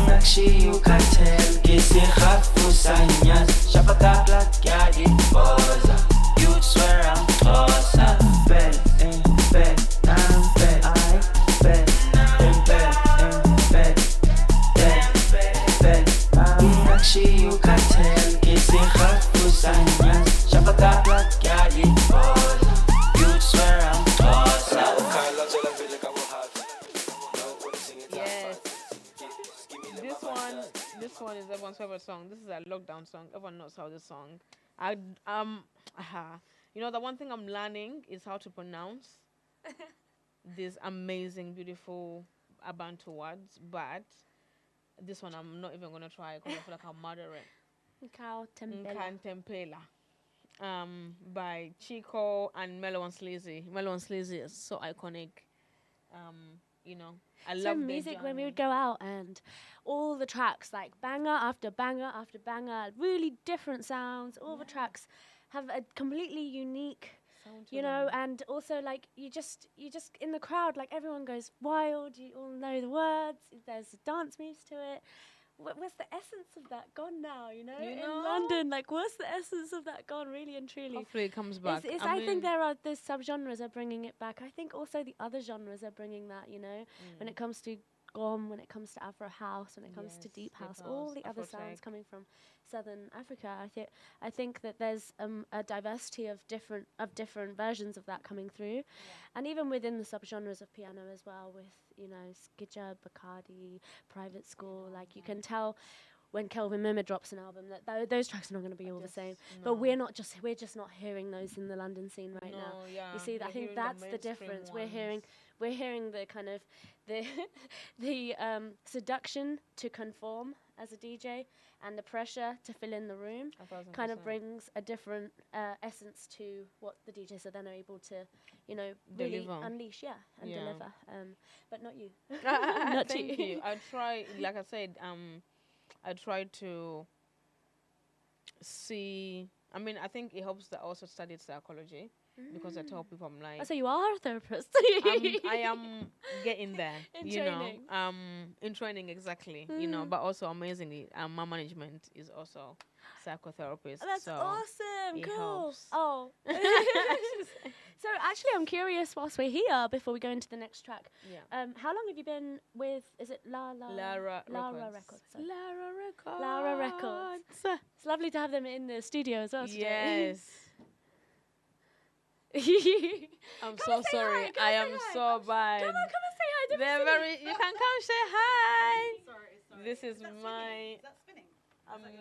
Speaker 9: Nakshi you can tell, kisi hafu sanyas, shapata black yadi boza. You swear I'm closer. Bed, nah, bed, I bed, them bed. Nakshi you can tell, kisi hafu sanyas, shapata black yadi boza. You swear I'm closer.
Speaker 5: Yes. This one is everyone's favorite song. This is a lockdown song. Everyone knows how this song. The one thing I'm learning is how to pronounce these amazing, beautiful Abantu words. But this one I'm not even gonna try because I feel like I'll murder it. Nkantempela. By Chico and Mellow and Sleazy. Mellow and Sleazy is so iconic. I love
Speaker 3: So music when we would go out and all the tracks, like banger after banger after banger, really different sounds. All the tracks have a completely unique
Speaker 5: Sound to
Speaker 3: You know,
Speaker 5: them.
Speaker 3: and also like you just in the crowd, like everyone goes wild. You all know the words. There's dance moves to it. Where's the essence of that gone now? You know,
Speaker 5: You
Speaker 3: in
Speaker 5: know?
Speaker 3: London, like what's the essence of that gone? Really and truly.
Speaker 5: Hopefully it comes back.
Speaker 3: I think there are the subgenres are bringing it back. I think also the other genres are bringing that. You know, when it comes to gom, when it comes to Afro house, when it comes to deep house, all the other sounds coming from Southern Africa. I think that there's a diversity of different versions of that coming through, and even within the subgenres of piano as well, with Skidja, Bacardi, Private School. Like you can tell when Kelvin Mimmer drops an album that those tracks are not going to be all the same. But we're just not hearing those in the London scene right now.
Speaker 5: Yeah,
Speaker 3: You see, I think that's the difference. We're hearing the kind of the seduction to conform as a DJ and the pressure to fill in the room kind of brings a different essence to what the DJs are then able to, really unleash, and deliver. But not you. Not
Speaker 5: Thank
Speaker 3: you.
Speaker 5: you. I try, like I said, I try to see. I mean, I think it helps that I also studied psychology because I tell people I'm like.
Speaker 3: So you are a therapist.
Speaker 5: I am getting there.
Speaker 3: In
Speaker 5: training.
Speaker 3: training.
Speaker 5: In training exactly. But also amazingly, my management is also psychotherapist.
Speaker 3: That's
Speaker 5: so
Speaker 3: awesome.
Speaker 5: it
Speaker 3: Cool.
Speaker 5: helps.
Speaker 3: Oh. So actually, I'm curious. Whilst we're here, before we go into the next track, how long have you been with? Is it
Speaker 5: Lara
Speaker 3: Records? Sorry.
Speaker 5: Lara Records.
Speaker 3: Lara Records. It's lovely to have them in the studio as well today.
Speaker 5: Yes. I'm so sorry. I am so bad.
Speaker 3: Come and say hi.
Speaker 5: They're very. You can come say hi.
Speaker 10: Sorry.
Speaker 5: This is my
Speaker 10: Is that spinning?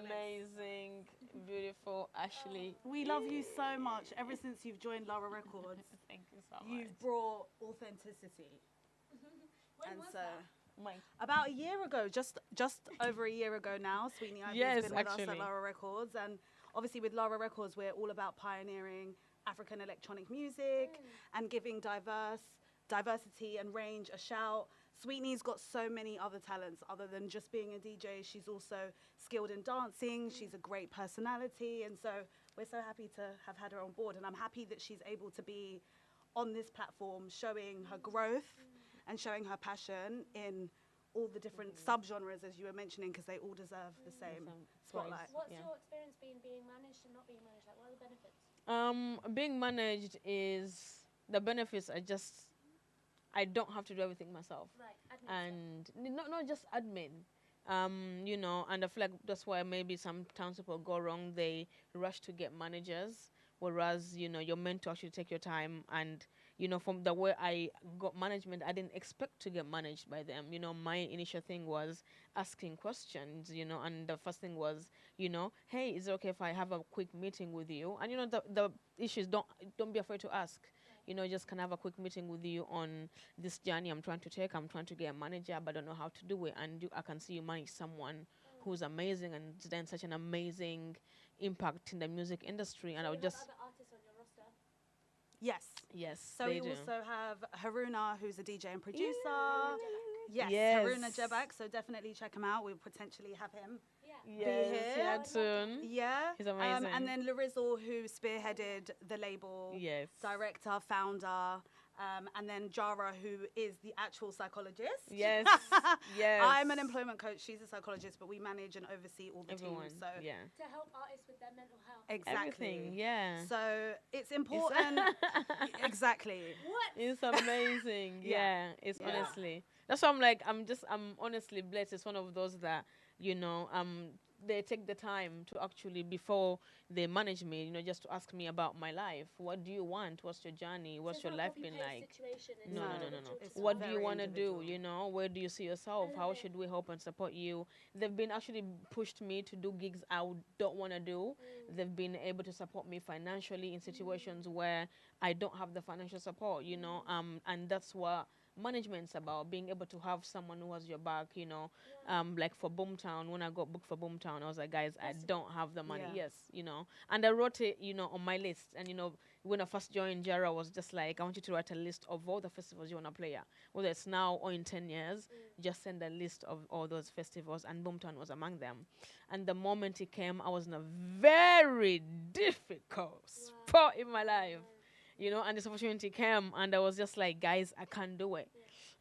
Speaker 5: amazing, beautiful Ashley.
Speaker 10: We love you so much. Ever since you've joined Lara Records,
Speaker 5: Thank you so much.
Speaker 10: you've brought authenticity. And so,
Speaker 5: Mike.
Speaker 10: about a year ago, just over a year ago now, Sweetny-Ivy has been with us at Lara Records. And obviously with Lara Records, we're all about pioneering African electronic music and giving diversity and range a shout. Sweetney's got so many other talents other than just being a DJ. She's also skilled in dancing. She's a great personality. And so we're so happy to have had her on board. And I'm happy that she's able to be on this platform showing her growth and showing her passion in all the different subgenres, as you were mentioning, because they all deserve the same spotlight.
Speaker 3: What's your experience being managed and not being managed? Like, what are the benefits?
Speaker 5: Being managed is the benefits are just I don't have to do everything myself.
Speaker 3: Right.
Speaker 5: And not just admin. And I feel like that's why maybe sometimes people go wrong. They rush to get managers, whereas you're meant to actually take your time. And from the way I got management, I didn't expect to get managed by them. My initial thing was asking questions. And the first thing was, hey, is it okay if I have a quick meeting with you? And the issues don't be afraid to ask. Just can have a quick meeting with you on this journey I'm trying to take. I'm trying to get a manager, but I don't know how to do it. And I can see you manage someone who's amazing and then such an amazing impact in the music industry. And I would just.
Speaker 3: Other artists on your roster?
Speaker 10: Yes. So
Speaker 5: they
Speaker 10: we
Speaker 5: do.
Speaker 10: also have Haruna, who's a DJ and producer. Yes,
Speaker 5: Yes.
Speaker 10: Haruna Jebak. So definitely check him out. We'll potentially have him.
Speaker 5: Yes,
Speaker 10: here.
Speaker 5: yeah, soon.
Speaker 10: Yeah.
Speaker 5: He's amazing.
Speaker 10: And then Larizzle, who spearheaded the label.
Speaker 5: Yes.
Speaker 10: Director, founder. And then Jara, who is the actual psychologist.
Speaker 5: Yes. Yes.
Speaker 10: I'm an employment coach. She's a psychologist, but we manage and oversee all the
Speaker 5: Everyone.
Speaker 10: teams. So
Speaker 5: Yeah.
Speaker 3: To help artists with their mental health.
Speaker 10: exactly.
Speaker 5: Everything. Yeah.
Speaker 10: So it's important. Exactly.
Speaker 5: It's amazing.
Speaker 10: Yeah.
Speaker 5: It's honestly. That's why I'm like, I'm honestly blessed. It's one of those that, they take the time to actually, before they manage me, just to ask me about my life. What do you want? What's your journey? What's your life been like? No.
Speaker 10: It's
Speaker 5: What do you
Speaker 10: very
Speaker 5: want to do?
Speaker 10: individual.
Speaker 5: Where do you see yourself? How should we help and support you? They've been actually pushed me to do gigs I don't want to do. They've been able to support me financially in situations where I don't have the financial support, and that's what management's about, being able to have someone who has your back, like for Boomtown, when I got booked for Boomtown, I was like, guys, I don't have the money.
Speaker 10: Yeah.
Speaker 5: Yes, and I wrote it, on my list. And, when I first joined Jara, I was just like, I want you to write a list of all the festivals you want to play at, whether it's now or in 10 years, just send a list of all those festivals, and Boomtown was among them. And the moment it came, I was in a very difficult spot in my life. you know, and this opportunity came, and I was just like, guys, I can't do it.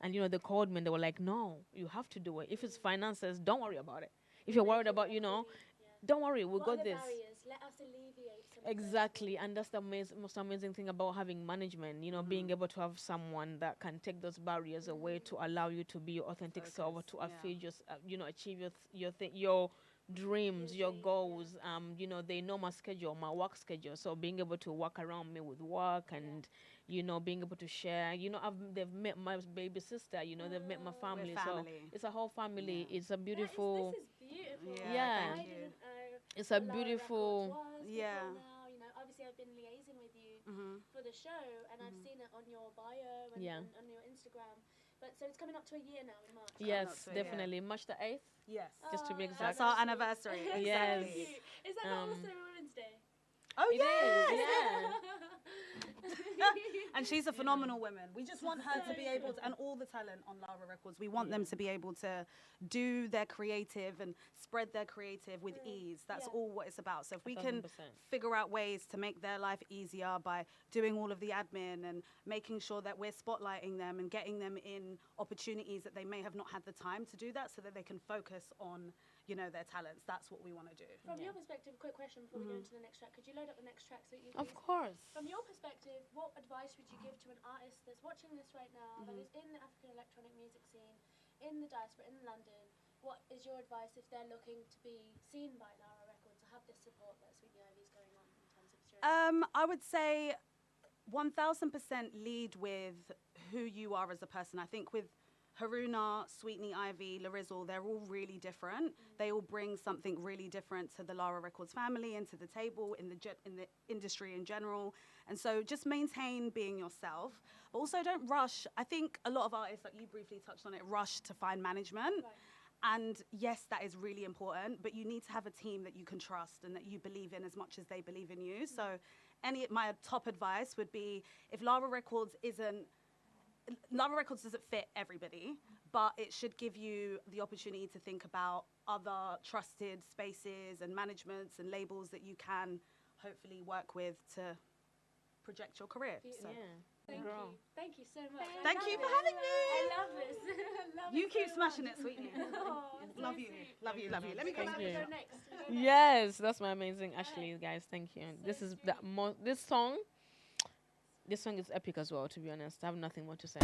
Speaker 5: And, you know, they called me and they were like, no, you have to do it. If it's finances, don't worry about it. If you're worried about, you know, don't worry, we got this.
Speaker 3: Let us alleviate some
Speaker 5: Exactly, and that's the most amazing thing about having management, you know, being able to have someone that can take those barriers away to allow you to be your authentic self, to achieve you know, achieve your dreams, your goals. You know, they know my schedule, my work schedule, so being able to work around me with work and, you know, being able to share, you know, they've met my baby sister, you know, they've met my family, so it's a whole family. It's a beautiful.
Speaker 3: This is beautiful.
Speaker 5: Yeah.
Speaker 3: I didn't know
Speaker 5: It's a
Speaker 3: what Lara
Speaker 5: beautiful.
Speaker 3: Records was before now. You know, obviously I've been liaising with you for the show, and I've seen it on your bio and on your Instagram. But so it's coming up to a year now in March.
Speaker 5: Yes, definitely. March the 8th.
Speaker 10: Yes.
Speaker 5: Just to be exact.
Speaker 10: That's our anniversary.
Speaker 5: Yes.
Speaker 3: Is that not also Women's Day?
Speaker 10: Oh,
Speaker 5: It is, yeah.
Speaker 10: And she's a phenomenal woman. We just want her to be able to, and all the talent on Lara Records, we want them to be able to do their creative and spread their creative with ease. That's all what it's about. So if we can
Speaker 5: 1,000%.
Speaker 10: figure out ways to make their life easier by doing all of the admin and making sure that we're spotlighting them and getting them in opportunities that they may have not had the time to do that, so that they can focus on, you know, their talents. That's what we want to do.
Speaker 3: From your perspective, quick question before we go into the next track. Could you load up the next track so you
Speaker 5: Of course.
Speaker 3: From your perspective, what advice would you give to an artist that's watching this right now, that is in the African electronic music scene, in the diaspora, in London? What is your advice if they're looking to be seen by Lara Records, to have this support that Sweety-Ivy is going on in terms of streaming?
Speaker 10: I would say 1000% lead with who you are as a person. I think with Haruna, Sweetny-Ivy, Larizzle, they're all really different. They all bring something really different to the Lara Records family and to the table in the industry in general. And so just maintain being yourself. But also don't rush. I think a lot of artists, like you briefly touched on it, rush to find management.
Speaker 3: Right.
Speaker 10: And yes, that is really important, but you need to have a team that you can trust and that you believe in as much as they believe in you. So my top advice would be, if Lara Records doesn't fit everybody, but it should give you the opportunity to think about other trusted spaces and managements and labels that you can hopefully work with to project your career. So.
Speaker 3: Thank you. Thank you so much.
Speaker 10: Thank you for having me.
Speaker 3: I love this. I love
Speaker 10: You
Speaker 3: it
Speaker 10: keep
Speaker 3: so
Speaker 10: smashing
Speaker 3: much.
Speaker 10: it, Sweetie.
Speaker 3: Oh,
Speaker 10: Love you. Love you. Love you. Let me go
Speaker 5: Thank
Speaker 10: back.
Speaker 5: you.
Speaker 3: Go next.
Speaker 5: Yes, that's my amazing Ashley, guys. Thank you. This is this song. This song is epic as well, to be honest. I have nothing more to say.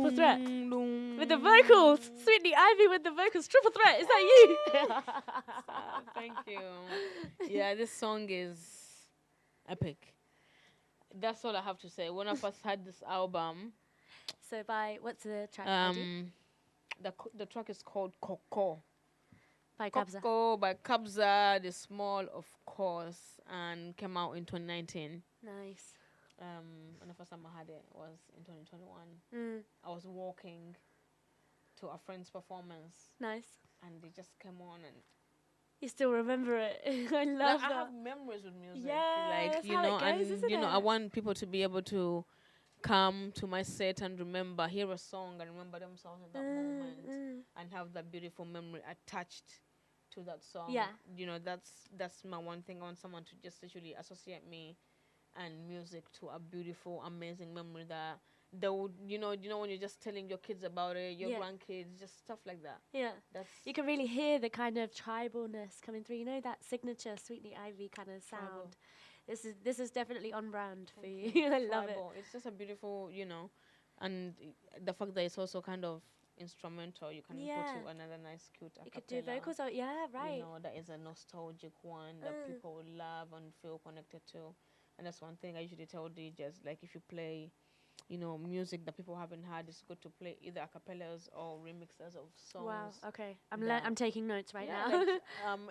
Speaker 3: triple threat with the vocals. Sweetny-Ivy with the vocals. Triple threat. Is that you?
Speaker 5: Thank you. Yeah, this song is epic. That's all I have to say. When I first had this album,
Speaker 3: so what's the track?
Speaker 5: The track is called Coco.
Speaker 3: By Kabza.
Speaker 5: Coco by Kabza, the Small, of course, and came out in 2019.
Speaker 3: Nice.
Speaker 5: And the first time I had it was in 2021. I was walking to a friend's performance.
Speaker 3: Nice.
Speaker 5: And they just came on and...
Speaker 3: You still remember it. I love that.
Speaker 5: I have memories with music.
Speaker 3: Yeah,
Speaker 5: like,
Speaker 3: that's
Speaker 5: you
Speaker 3: how
Speaker 5: know,
Speaker 3: it goes,
Speaker 5: and,
Speaker 3: isn't
Speaker 5: you know,
Speaker 3: it?
Speaker 5: I want people to be able to come to my set and hear a song and remember themselves in that moment and have that beautiful memory attached to that song.
Speaker 3: Yeah.
Speaker 5: You know, that's my one thing. I want someone to just literally associate me and music to a beautiful, amazing memory that they would, you know when you're just telling your kids about it, your grandkids, just stuff like that.
Speaker 3: Yeah. You can really hear the kind of tribalness coming through. You know, that signature Sweetny-Ivy kind of sound. Tribal. This is definitely on brand for you. I love it.
Speaker 5: It's just a beautiful, you know, and the fact that it's also kind of instrumental, you can put to another nice, cute acapella.
Speaker 3: You could do vocals. Right.
Speaker 5: You know, that is a nostalgic one that people will love and feel connected to. And that's one thing I usually tell DJs, like if you play, you know, music that people haven't heard, it's good to play either acapellas or remixes of songs.
Speaker 3: Wow, okay. I'm taking notes right now.
Speaker 5: Like,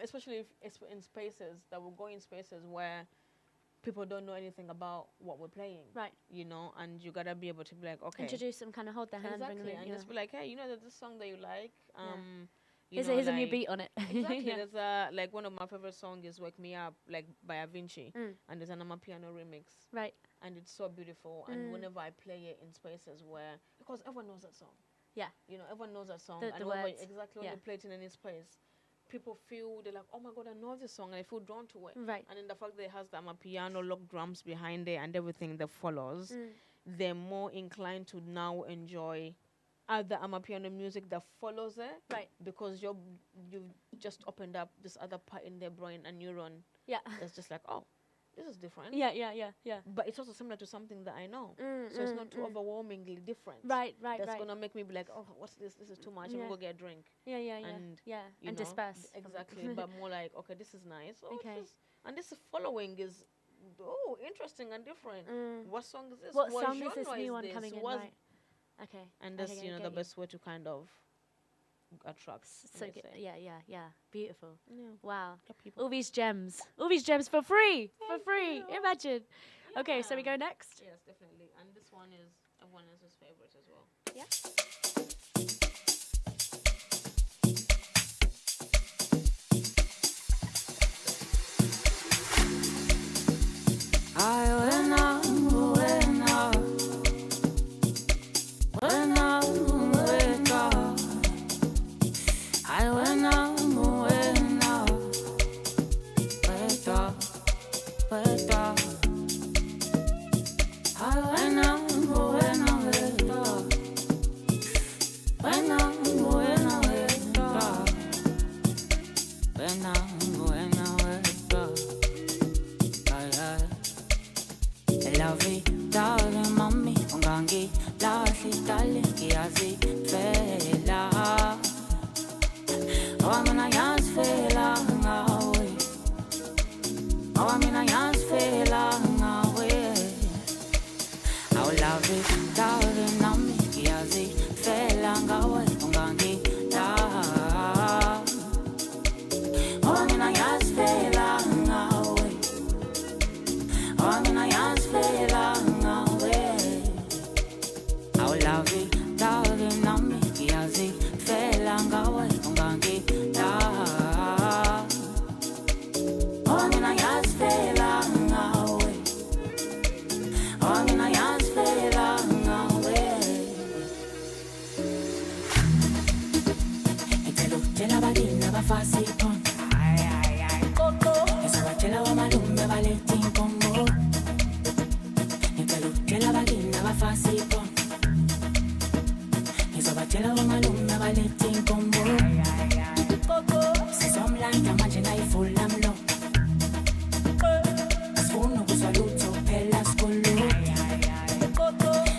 Speaker 5: especially if it's in spaces that will go in spaces where people don't know anything about what we're playing. Right. You know, and you gotta be able to be like, okay.
Speaker 3: Introduce them, kind of hold their hand.
Speaker 5: Exactly, and just be like, hey, you know, there's this song that you like.
Speaker 3: Here's a new beat on it.
Speaker 5: Exactly. There's like one of my favorite songs is "Wake Me Up," like by Avicii, and there's an amapiano remix.
Speaker 3: Right.
Speaker 5: And it's so beautiful. And whenever I play it in spaces where, because everyone knows that song.
Speaker 3: Yeah.
Speaker 5: You know, everyone knows that song.
Speaker 3: The words.
Speaker 5: When you play it in any space, people feel, they're like, oh my God, I know this song, and I feel drawn to it.
Speaker 3: Right.
Speaker 5: And then the fact that it has the amapiano, lock drums behind it, and everything that follows, they're more inclined to now enjoy other amapiano music that follows it. Right. Because you've just opened up this other part in their brain, a neuron. Yeah. That's just like, oh, this is different. Yeah. But it's also similar to something that I know. So it's not too overwhelmingly different. Right. That's gonna make me be like, oh, what's this? This is too much. I'm gonna go get a drink. And
Speaker 3: disperse.
Speaker 5: Exactly. But more like, okay, this is nice. Oh,
Speaker 3: okay.
Speaker 5: And this following is, interesting and different. What song is this?
Speaker 3: What song is this new one coming in? Right. Okay.
Speaker 5: And that's the best way to kind of attract.
Speaker 3: So good. Yeah. Beautiful.
Speaker 5: Yeah.
Speaker 3: Wow. All these gems for free. Imagine. Okay, so we go next.
Speaker 5: Yes, definitely. And this one is everyone else's favorite as well.
Speaker 3: Yeah.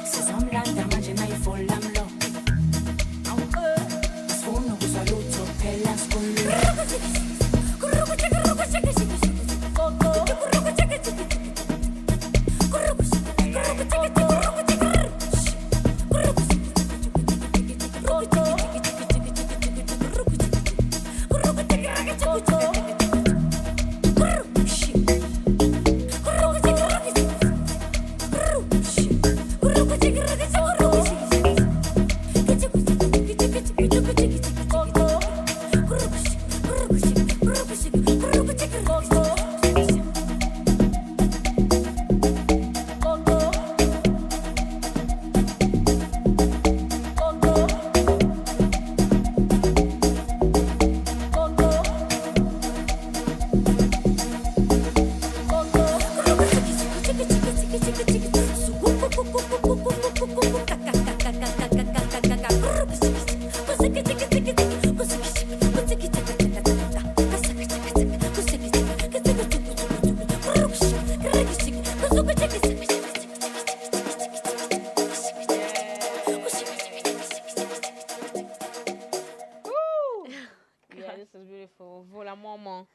Speaker 7: Sizomlanda manje nayifola mlo
Speaker 5: this is beautiful. Vola Momo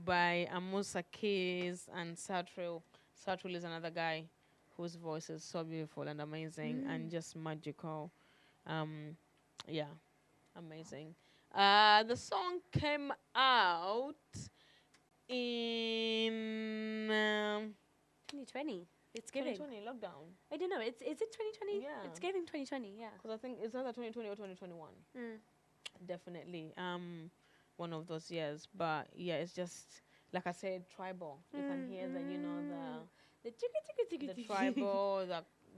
Speaker 5: by Amusa Keys and Satril. Satril is another guy whose voice is so beautiful and amazing and just magical. Yeah, amazing. The song came out in
Speaker 3: 2020. It's giving
Speaker 5: 2020 lockdown.
Speaker 3: I don't know. Is it 2020?
Speaker 5: Yeah.
Speaker 3: It's giving 2020. Yeah.
Speaker 5: Because I think it's either 2020 or 2021. Definitely. One of those years. But yeah, it's just like I said, tribal. You can hear the the tribal,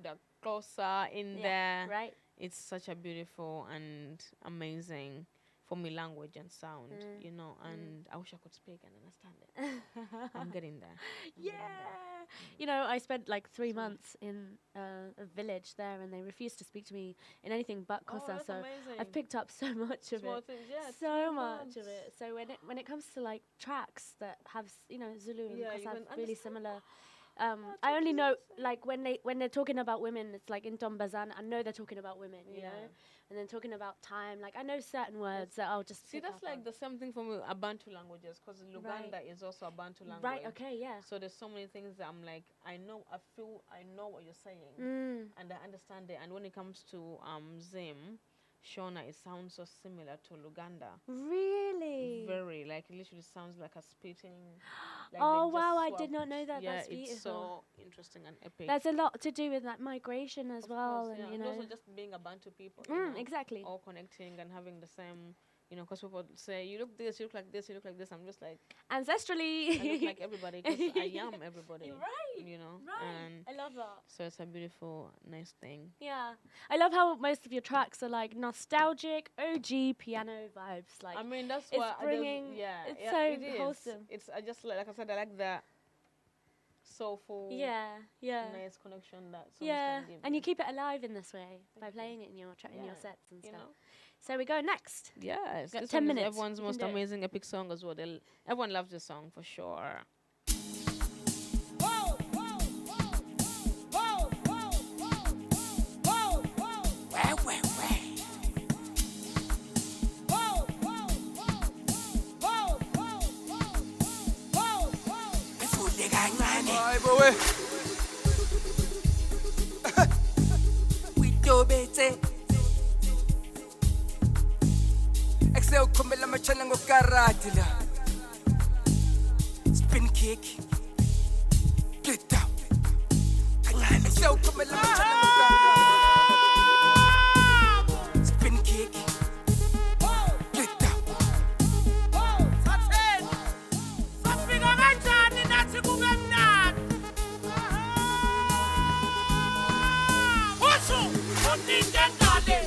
Speaker 5: the closer in there.
Speaker 3: Right.
Speaker 5: It's such a beautiful and amazing for me language and sound, and I wish I could speak and understand it. I'm getting there.
Speaker 3: You know, I spent like 3 months in a village there, and they refused to speak to me in anything but Xhosa. So
Speaker 5: amazing.
Speaker 3: I've picked up so much of
Speaker 5: Small
Speaker 3: it,
Speaker 5: things, yeah,
Speaker 3: so much of it. So when it comes to like tracks that have Zulu and Xhosa have really similar. I only know like when they're talking about women, it's like in Tombazan. I know they're talking about women, you know, and then talking about time. Like I know certain words that I'll just
Speaker 5: see. That's like the same thing for me. Bantu languages, because Uganda is also a Bantu language.
Speaker 3: Right. Okay. Yeah.
Speaker 5: So there's so many things that I'm like, I know what you're saying, and I understand it. And when it comes to Zim, Shona, it sounds so similar to Luganda.
Speaker 3: Really?
Speaker 5: Very, like it literally sounds like a spitting. Like
Speaker 3: oh wow, I did not know that.
Speaker 5: Yeah,
Speaker 3: that's beautiful.
Speaker 5: It's so interesting and epic.
Speaker 3: There's a lot to do with that migration as well,
Speaker 5: course,
Speaker 3: and
Speaker 5: and also just being a Bantu people.
Speaker 3: Exactly.
Speaker 5: All connecting and having the same. Because people say, you look this, you look like this, you look like this. I'm just like...
Speaker 3: Ancestrally.
Speaker 5: I look like everybody, because I am everybody.
Speaker 3: Right.
Speaker 5: Right. And
Speaker 3: I love that.
Speaker 5: So it's a beautiful, nice thing.
Speaker 3: Yeah. I love how most of your tracks are like nostalgic, OG piano vibes. Like,
Speaker 5: I mean, that's
Speaker 3: it's
Speaker 5: what...
Speaker 3: bringing...
Speaker 5: It's
Speaker 3: so
Speaker 5: it is.
Speaker 3: wholesome.
Speaker 5: It's I just, like I said, I like that soulful... nice connection that songs can give.
Speaker 3: And you keep it alive in this way by playing it in your in your sets and stuff. So we go next.
Speaker 5: Yes.
Speaker 3: Got
Speaker 5: This
Speaker 3: 10
Speaker 5: one
Speaker 3: minutes.
Speaker 5: is everyone's most amazing epic song as well. Everyone loves this song for sure.
Speaker 7: We do better. Excel kumbela machana ngokarati la. Spin kick. Get down. Kancane excel kumbela machana ngokarati. Spin kick. Get down. Satheni. Safika kanjani nathi kube mnandi. What's up? Konindengale.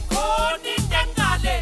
Speaker 7: Konindengale.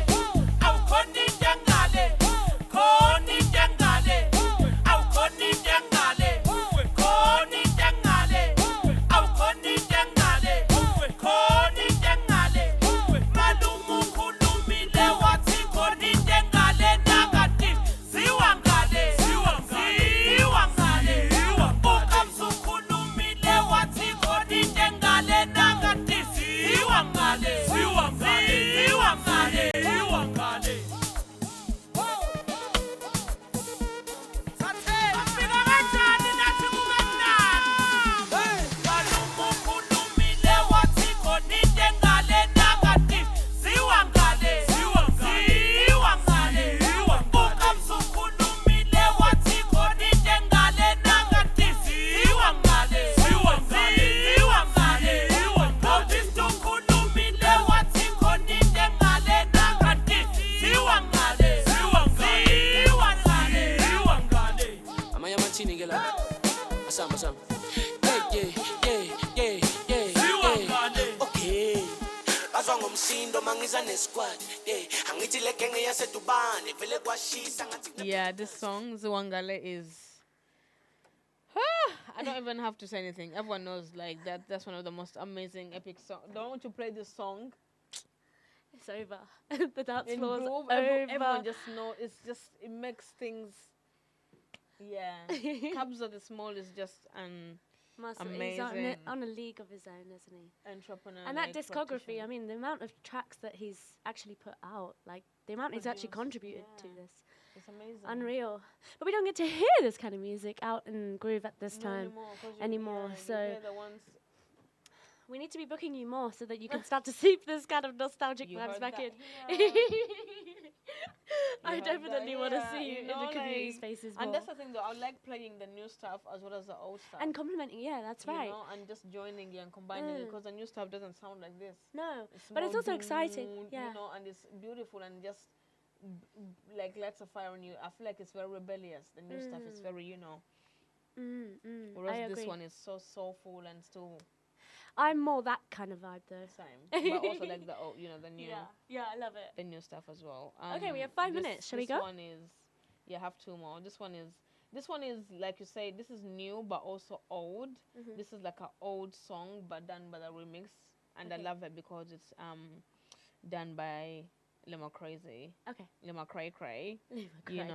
Speaker 5: Yeah, this song, Zwangale, is... I don't even have to say anything. Everyone knows, like, that's one of the most amazing epic songs. Don't want to play this song.
Speaker 3: It's over. The dance floor's over.
Speaker 5: Everyone just know. It makes things... Yeah. Cabs are the small is just... Amazing.
Speaker 3: He's on a league of his own, isn't he?
Speaker 5: Entrepreneur.
Speaker 3: And that discography, I mean, the amount of tracks that he's actually put out, like the amount he's actually contributed to this.
Speaker 5: It's amazing.
Speaker 3: Unreal. But we don't get to hear this kind of music out in Groove at this time anymore. So we need to be booking you more so that you can start to seep this kind of nostalgic vibes back in. I definitely want to see you in the community spaces more.
Speaker 5: And that's the thing, though. I like playing the new stuff as well as the old stuff.
Speaker 3: And complimenting, that's right.
Speaker 5: Know, and just joining it and combining it, because the new stuff doesn't sound like this.
Speaker 3: No, but it's also exciting.
Speaker 5: Yeah. You know, and it's beautiful and just like electrifying you. I feel like it's very rebellious. The new stuff is very, Whereas this one is so soulful and still.
Speaker 3: I'm more that kind of vibe though.
Speaker 5: Same, but also like the old, the new.
Speaker 3: Yeah, I love it.
Speaker 5: The new stuff as well.
Speaker 3: Okay, we have 5 minutes. Shall we go?
Speaker 5: This one is, I have 2 more. This one is like you say. This is new but also old. This is like an old song but done by the remix, and I love it because it's done by Lima Crazy.
Speaker 3: Okay.
Speaker 5: Lima Cray Cray.
Speaker 3: Cray.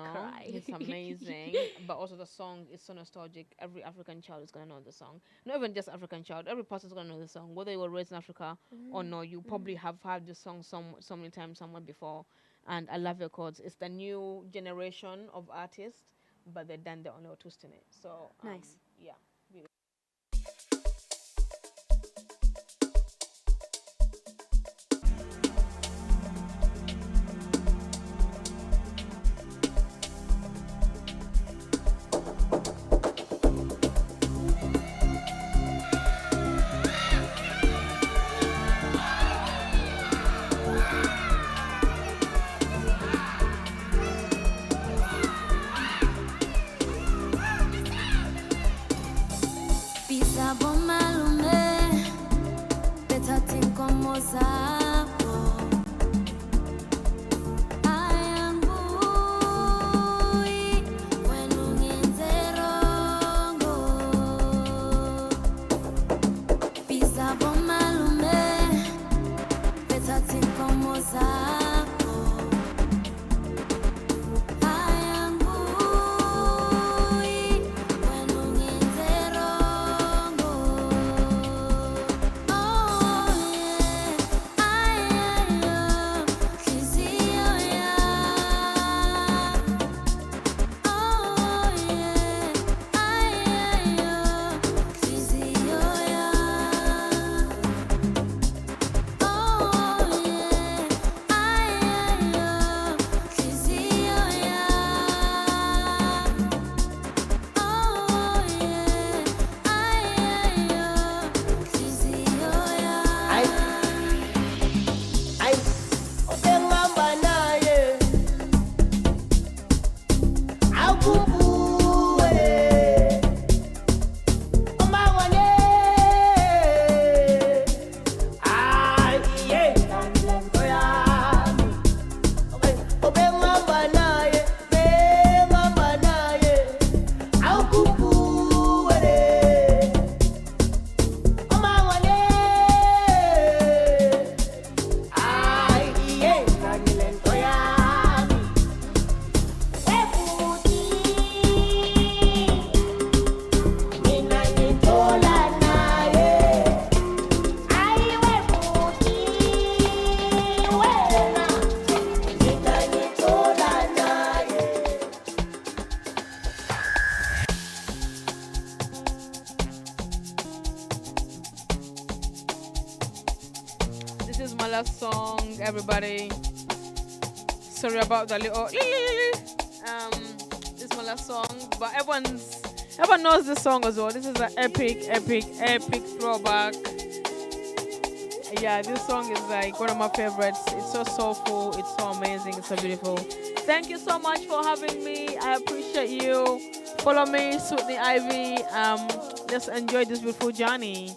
Speaker 5: It's amazing. But also the song is so nostalgic. Every African child is gonna know the song. Not even just African child. Every person is gonna know the song. Whether you were raised in Africa or not, you probably have heard this song so many times somewhere before. And I love it because it's the new generation of artists, but they've done their own little twist in it. So
Speaker 3: nice.
Speaker 5: Yeah. Last song, everybody. Sorry about the little. This is my last song, but everyone knows this song as well. This is an epic throwback. Yeah, this song is like one of my favorites. It's so soulful. It's so amazing. It's so beautiful. Thank you so much for having me. I appreciate you. Follow me, Sweetny-Ivy. Just enjoy this beautiful journey.